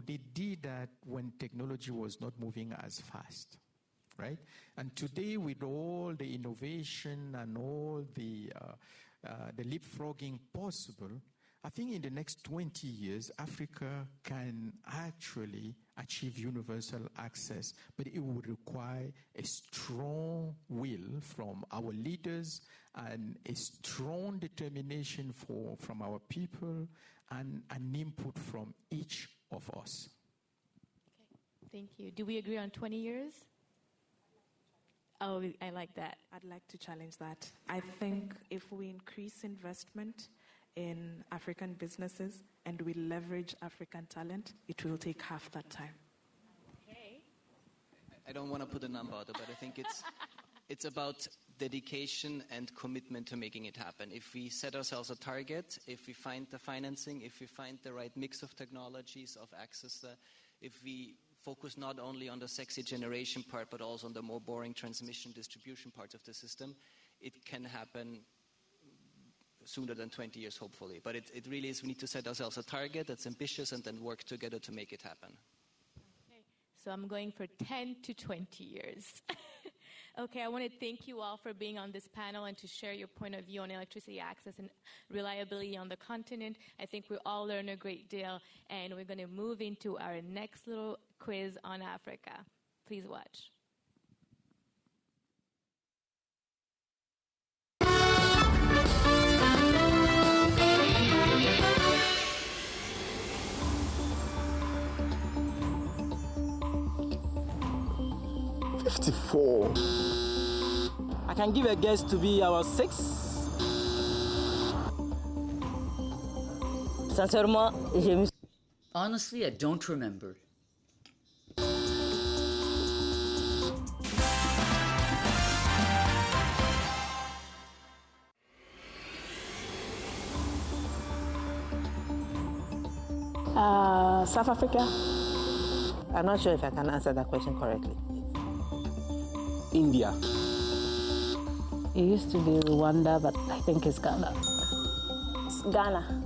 they did that when technology was not moving as fast, right? And today, with all the innovation and all the leapfrogging possible, I think in the next 20 years, Africa can actually achieve universal access, but it will require a strong will from our leaders and a strong determination from our people and an input from each of us.
Okay, thank you. Do we agree on 20 years? Oh, I like that.
I'd like to challenge that. I think if we increase investment in African businesses and we leverage African talent, it will take half that time.
Okay.
I don't want to put a number out, but I think it's about dedication and commitment to making it happen. If we set ourselves a target, if we find the financing, if we find the right mix of technologies, of access, if we focus not only on the sexy generation part, but also on the more boring transmission distribution parts of the system, it can happen sooner than 20 years, hopefully. But it really is, we need to set ourselves a target that's ambitious and then work together to make it happen.
Okay, so I'm going for 10 to 20 years. Okay, I want to thank you all for being on this panel and to share your point of view on electricity access and reliability on the continent. I think we all learned a great deal, and we're going to move into our next little quiz on Africa. Please watch.
I can give a guess to be our 6.
Sincèrement,
Honestly, I don't remember.
South Africa.
I'm not sure if I can answer that question correctly.
India.
It used to be Rwanda, but I think it's Ghana.
Ghana.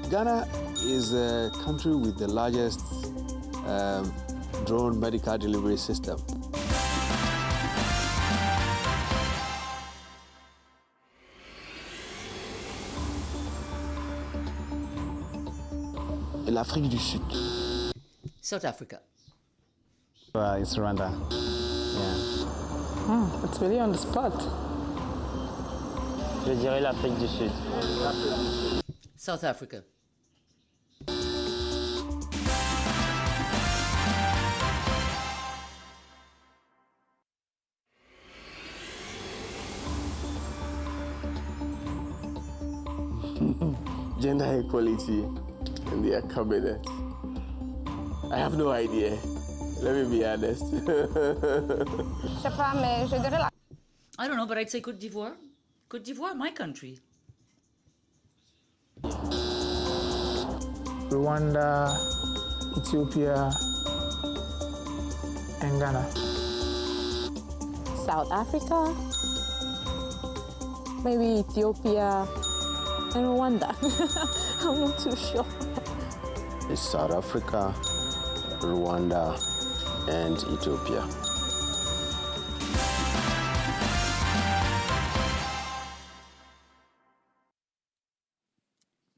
Ghana is a country with the largest drone medical delivery system. L'Afrique du Sud.
South Africa.
It's Rwanda. Yeah.
It's really on the spot.
Je dirais l'Afrique du Sud.
South Africa.
gender equality in their cabinet? I have no idea. Let me be honest.
I don't know, but I'd say Côte d'Ivoire. Côte d'Ivoire, my country.
Rwanda, Ethiopia, and Ghana.
South Africa, maybe Ethiopia and Rwanda. I'm not too sure.
It's South Africa, Rwanda, and Ethiopia.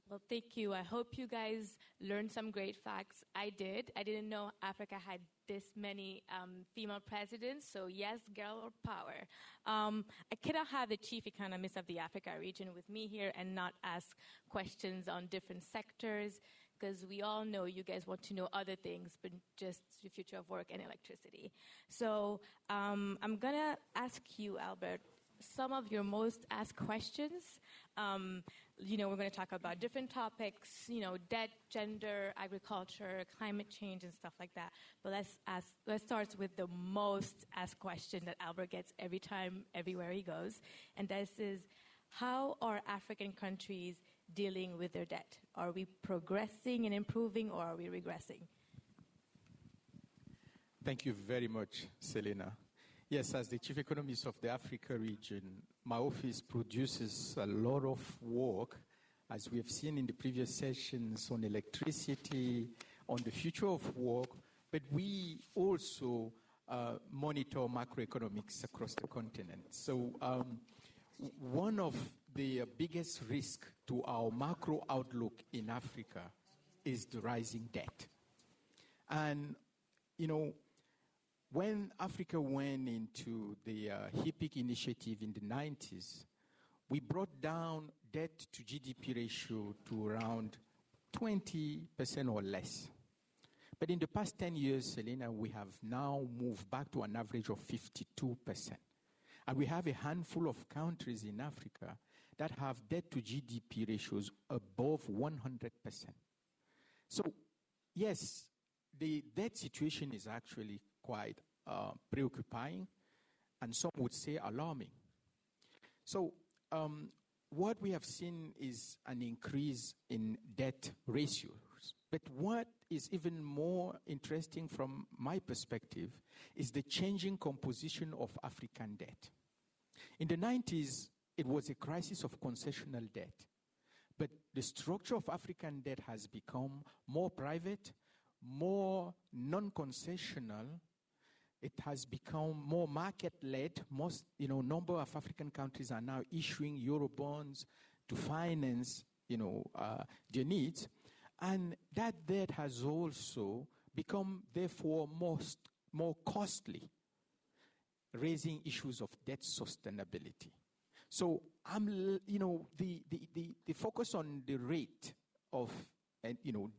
Well, thank you. I hope you guys learned some great facts. I did. I didn't know Africa had this many female presidents. So yes, girl power. I cannot have the chief economist of the Africa region with me here and not ask questions on different sectors, because we all know you guys want to know other things, but just the future of work and electricity. So I'm going to ask you, Albert, some of your most asked questions. We're going to talk about different topics, debt, gender, agriculture, climate change, and stuff like that. But let's start with the most asked question that Albert gets every time, everywhere he goes. And this is, how are African countries dealing with their debt? Are we progressing and improving, or are we regressing?
Thank you very much, Selena. Yes, as the chief economist of the Africa region, my office produces a lot of work, as we have seen in the previous sessions, on electricity, on the future of work, but we also monitor macroeconomics across the continent. So one of the biggest risks to our macro outlook in Africa is the rising debt. And, when Africa went into the HIPIC initiative in the 90s, we brought down debt to GDP ratio to around 20% or less. But in the past 10 years, Selena, we have now moved back to an average of 52%. And we have a handful of countries in Africa that have debt to GDP ratios above 100%. So, yes, the debt situation is actually quite preoccupying, and some would say alarming. So what we have seen is an increase in debt ratios. But what is even more interesting from my perspective is the changing composition of African debt. In the 90s, it was a crisis of concessional debt. But the structure of African debt has become more private, more non-concessional. It has become more market-led. Most, number of African countries are now issuing Eurobonds to finance, their needs. And that debt has also become, therefore, more costly, raising issues of debt sustainability. So, the focus on the rate of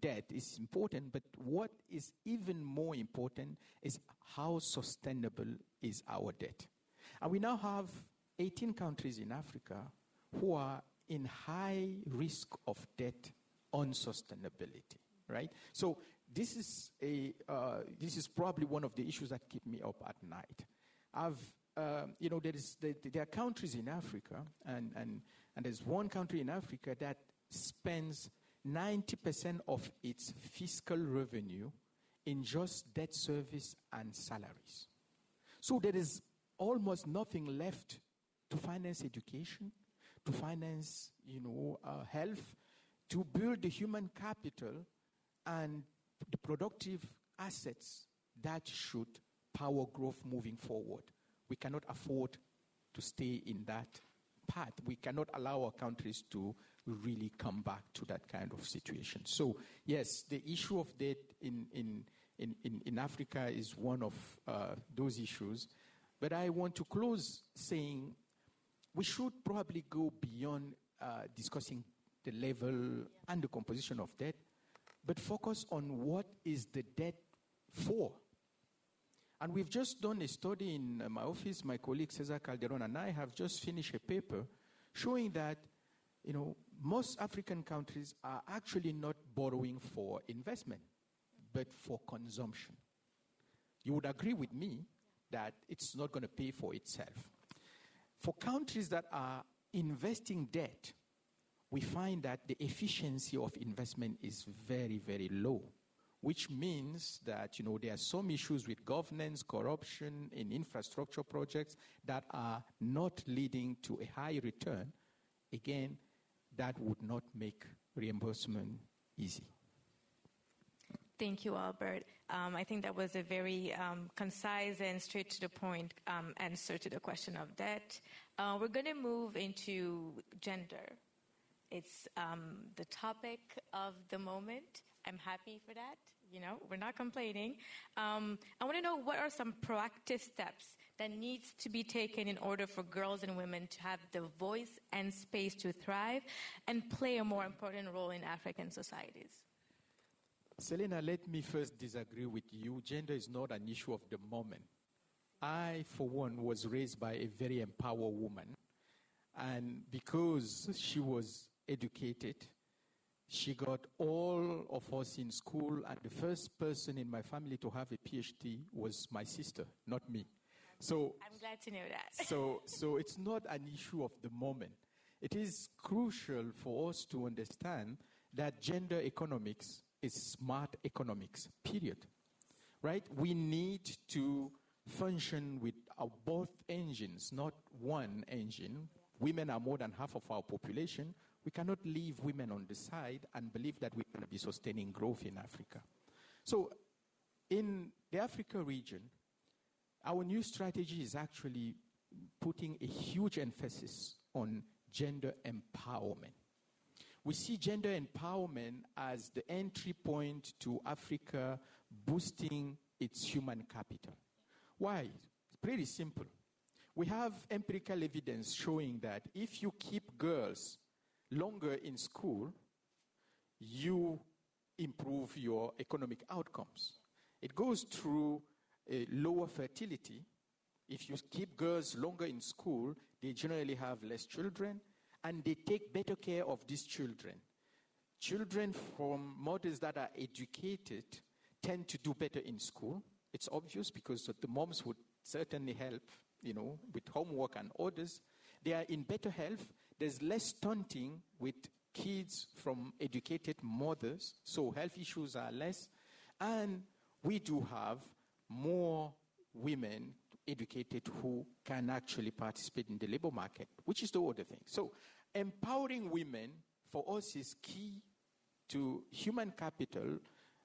debt is important, but what is even more important is how sustainable is our debt. And we now have 18 countries in Africa who are in high risk of debt unsustainability, right? So this is probably one of the issues that keep me up at night. There are countries in Africa, and there's one country in Africa that spends 90% of its fiscal revenue in just debt service and salaries. So there is almost nothing left to finance education, to finance, health, to build the human capital and the productive assets that should power growth moving forward. We cannot afford to stay in that path. We cannot allow our countries to really come back to that kind of situation. So, yes, the issue of debt in Africa is one of those issues. But I want to close saying we should probably go beyond discussing the level and the composition of debt, but focus on what is the debt for. And we've just done a study in my office. My colleague Cesar Calderon and I have just finished a paper showing that most African countries are actually not borrowing for investment, but for consumption. You would agree with me that it's not going to pay for itself. For countries that are investing debt, we find that the efficiency of investment is very, very low, which means that, there are some issues with governance, corruption in infrastructure projects that are not leading to a high return. Again, that would not make reimbursement easy.
Thank you, Albert. I think that was a very concise and straight to the point answer to the question of debt. We're going to move into gender. It's the topic of the moment. I'm happy for that. We're not complaining. I want to know, what are some proactive steps that needs to be taken in order for girls and women to have the voice and space to thrive and play a more important role in African societies?
Selena, let me first disagree with you. Gender is not an issue of the moment. I, for one, was raised by a very empowered woman. And because she was educated, she got all of us in school, and the first person in my family to have a PhD was my sister, not me. So
I'm glad to know that.
so it's not an issue of the moment. It is crucial for us to understand that gender economics is smart economics, period. Right? We need to function with both engines, not one engine. Women are more than half of our population. We cannot leave women on the side and believe that we're going to be sustaining growth in Africa. So in the Africa region, our new strategy is actually putting a huge emphasis on gender empowerment. We see gender empowerment as the entry point to Africa boosting its human capital. Why? It's pretty simple. We have empirical evidence showing that if you keep girls longer in school, you improve your economic outcomes. It goes through a lower fertility. If you keep girls longer in school, they generally have less children, and they take better care of these children. Children from mothers that are educated tend to do better in school. It's obvious because the moms would certainly help, with homework and others. They are in better health. There's less stunting with kids from educated mothers, so health issues are less. And we do have more women educated who can actually participate in the labor market, which is the other thing. So empowering women for us is key to human capital,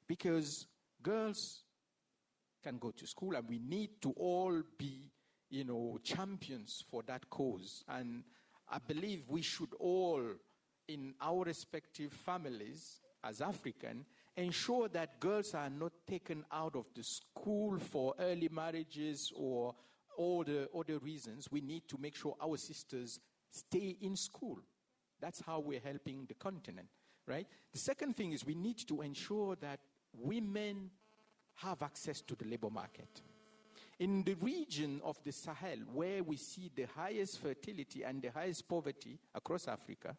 because girls can go to school and we need to all be, champions for that cause. And I believe we should all, in our respective families as African, ensure that girls are not taken out of the school for early marriages or all the other reasons. We need to make sure our sisters stay in school. That's how we're helping the continent, right? The second thing is we need to ensure that women have access to the labor market. In the region of the Sahel, where we see the highest fertility and the highest poverty across Africa,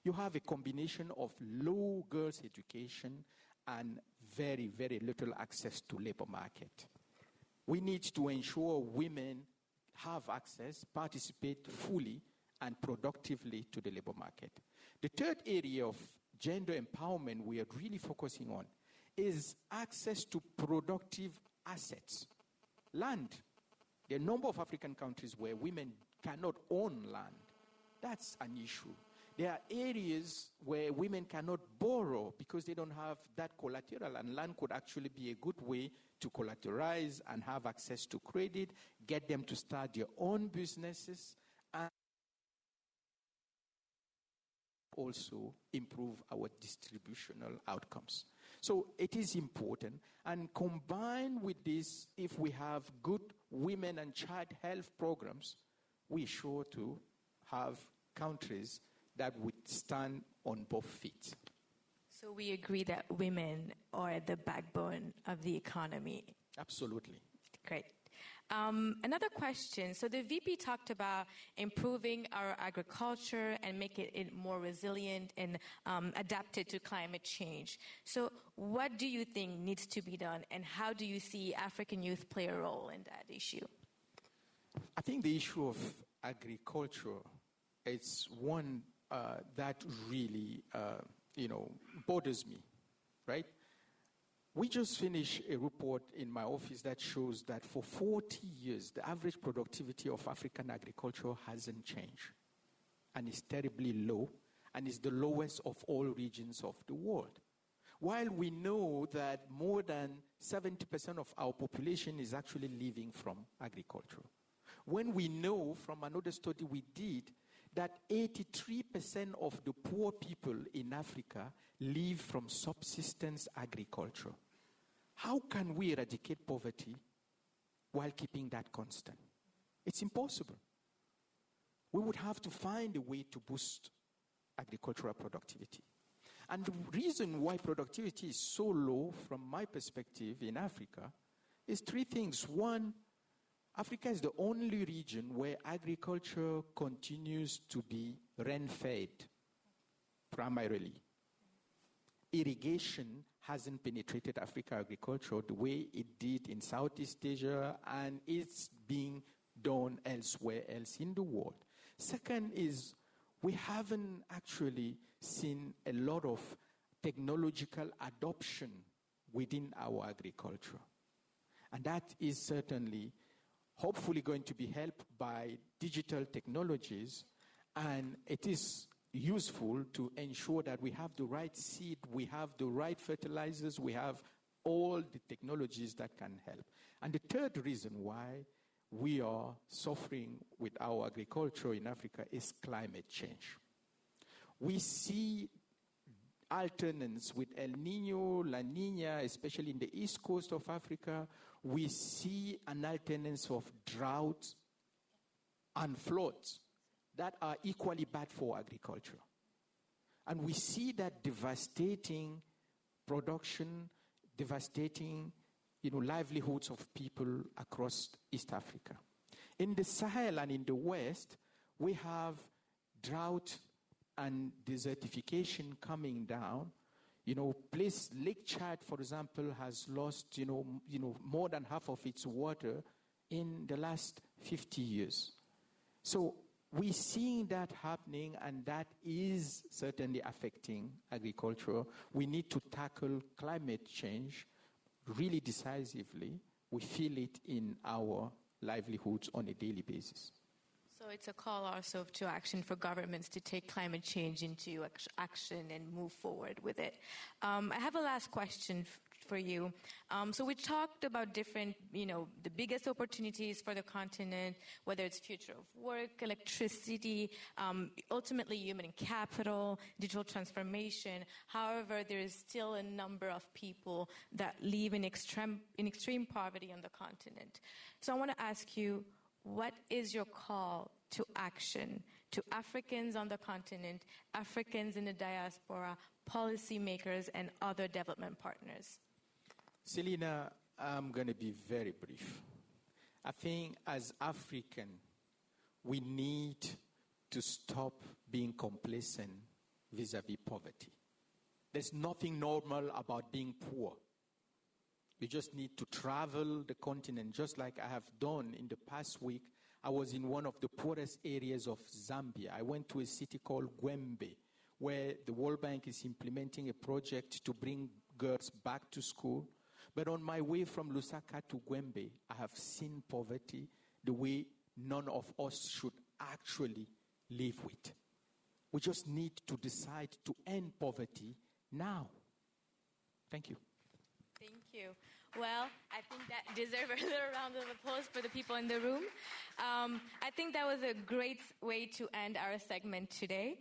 you have a combination of low girls' education and very, very little access to labor market. We need to ensure women have access, participate fully and productively to the labor market. The third area of gender empowerment we are really focusing on is access to productive assets. Land. There are a number of African countries where women cannot own land. That's an issue. There are areas where women cannot borrow because they don't have that collateral, and land could actually be a good way to collateralize and have access to credit, get them to start their own businesses, and also improve our distributional outcomes. So it is important, and combined with this, if we have good women and child health programs, we're sure to have countries that would stand on both feet.
So we agree that women are the backbone of the economy.
Absolutely.
Great. Another question. So the VP talked about improving our agriculture and making it more resilient and adapted to climate change. So what do you think needs to be done, and how do you see African youth play a role in that issue?
I think the issue of agriculture is one that really, bothers me, right? We just finished a report in my office that shows that for 40 years, the average productivity of African agriculture hasn't changed, and is terribly low, and is the lowest of all regions of the world. While we know that more than 70% of our population is actually living from agriculture. When we know from another study we did that 83% of the poor people in Africa live from subsistence agriculture. How can we eradicate poverty while keeping that constant? It's impossible. We would have to find a way to boost agricultural productivity. And the reason why productivity is so low from my perspective in Africa is three things. One, Africa is the only region where agriculture continues to be rain-fed, primarily. Irrigation hasn't penetrated African agriculture the way it did in Southeast Asia, and it's being done elsewhere else in the world. Second is we haven't actually seen a lot of technological adoption within our agriculture. And that is certainly hopefully going to be helped by digital technologies, and it is useful to ensure that we have the right seed, we have the right fertilizers, we have all the technologies that can help. And the third reason why we are suffering with our agriculture in Africa is climate change. We see alternance with El Nino, La Nina, especially in the east coast of Africa. We see an alternance of droughts and floods that are equally bad for agriculture. And we see that devastating production, devastating livelihoods of people across East Africa. In the Sahel and in the West, we have drought and desertification coming down. Lake Chad, for example, has lost, more than half of its water in the last 50 years. So we're seeing that happening, and that is certainly affecting agriculture. We need to tackle climate change really decisively. We feel it in our livelihoods on a daily basis.
So it's a call also to action for governments to take climate change into action and move forward with it. I have a last question for you. So we talked about different, the biggest opportunities for the continent, whether it's future of work, electricity, ultimately human capital, digital transformation. However, there is still a number of people that live in extreme poverty on the continent. So I want to ask you, what is your call to action to Africans on the continent, Africans in the diaspora, policymakers, and other development partners?
Selena, I'm going to be very brief. I think as African, we need to stop being complacent vis-à-vis poverty. There's nothing normal about being poor. You just need to travel the continent, just like I have done in the past week. I was in one of the poorest areas of Zambia. I went to a city called Gwembe, where the World Bank is implementing a project to bring girls back to school. But on my way from Lusaka to Gwembe, I have seen poverty the way none of us should actually live with. We just need to decide to end poverty now. Thank you.
Thank you. Well, I think that deserves a little round of applause for the people in the room. I think that was a great way to end our segment today.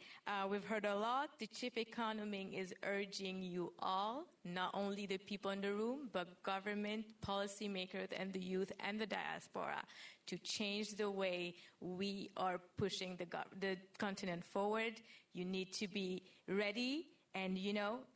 We've heard a lot. The chief economist is urging you all, not only the people in the room, but government, policymakers, and the youth and the diaspora, to change the way we are pushing the continent forward. You need to be ready. And,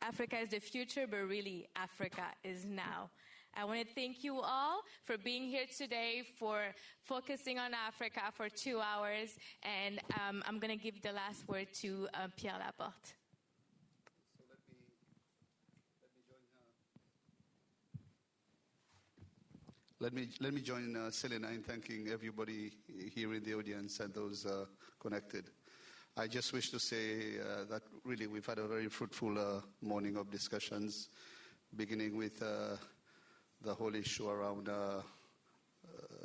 Africa is the future, but really, Africa is now. I want to thank you all for being here today, for focusing on Africa for 2 hours. And I'm going to give the last word to Pierre Laporte.
Let me join Selena in thanking everybody here in the audience and those connected. I just wish to say that really we've had a very fruitful morning of discussions, beginning with the whole issue around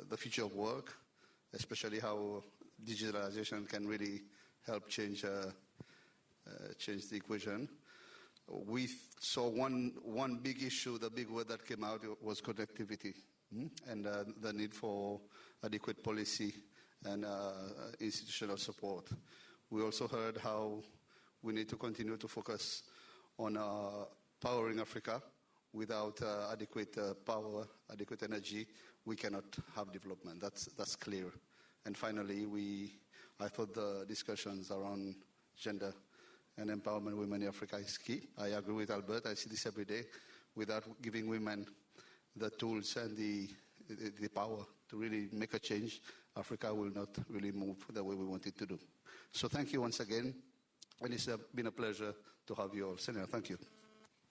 the future of work, especially how digitalization can really help change the equation. We saw one big issue, the big word that came out was connectivity. And the need for adequate policy and institutional support. We also heard how we need to continue to focus on powering Africa. Without adequate power, adequate energy, we cannot have development. That's clear. And finally, I thought the discussions around gender and empowerment of women in Africa is key. I agree with Albert. I see this every day. Without giving women the tools and the power to really make a change, Africa will not really move the way we want it to do. So thank you once again, and it's been a pleasure to have you all. Selena, thank you.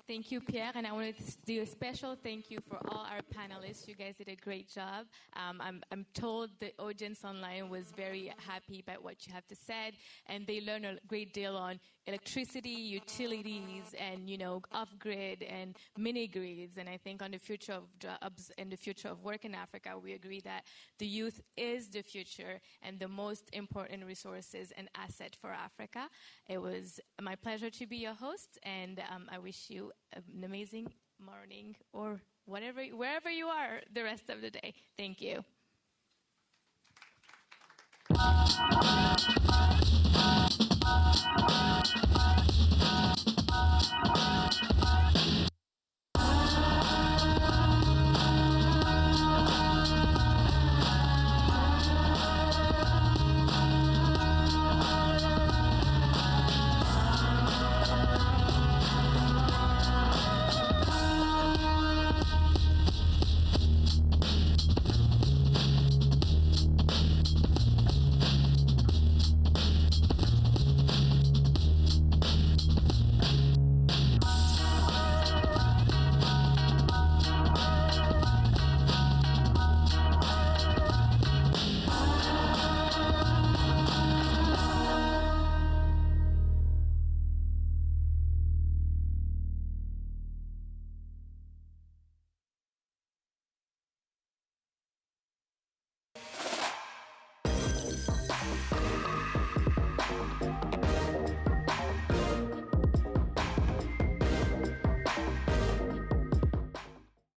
Thank you, Pierre, and I want to do a special thank you for all our panelists. You guys did a great job. I'm told the audience online was very happy about what you have to say, and they learned a great deal on electricity, utilities, and off-grid and mini-grids. And I think on the future of jobs and the future of work in Africa, we agree that the youth is the future and the most important resources and asset for Africa. It was my pleasure to be your host, and I wish you an amazing morning or wherever you are the rest of the day. Thank you.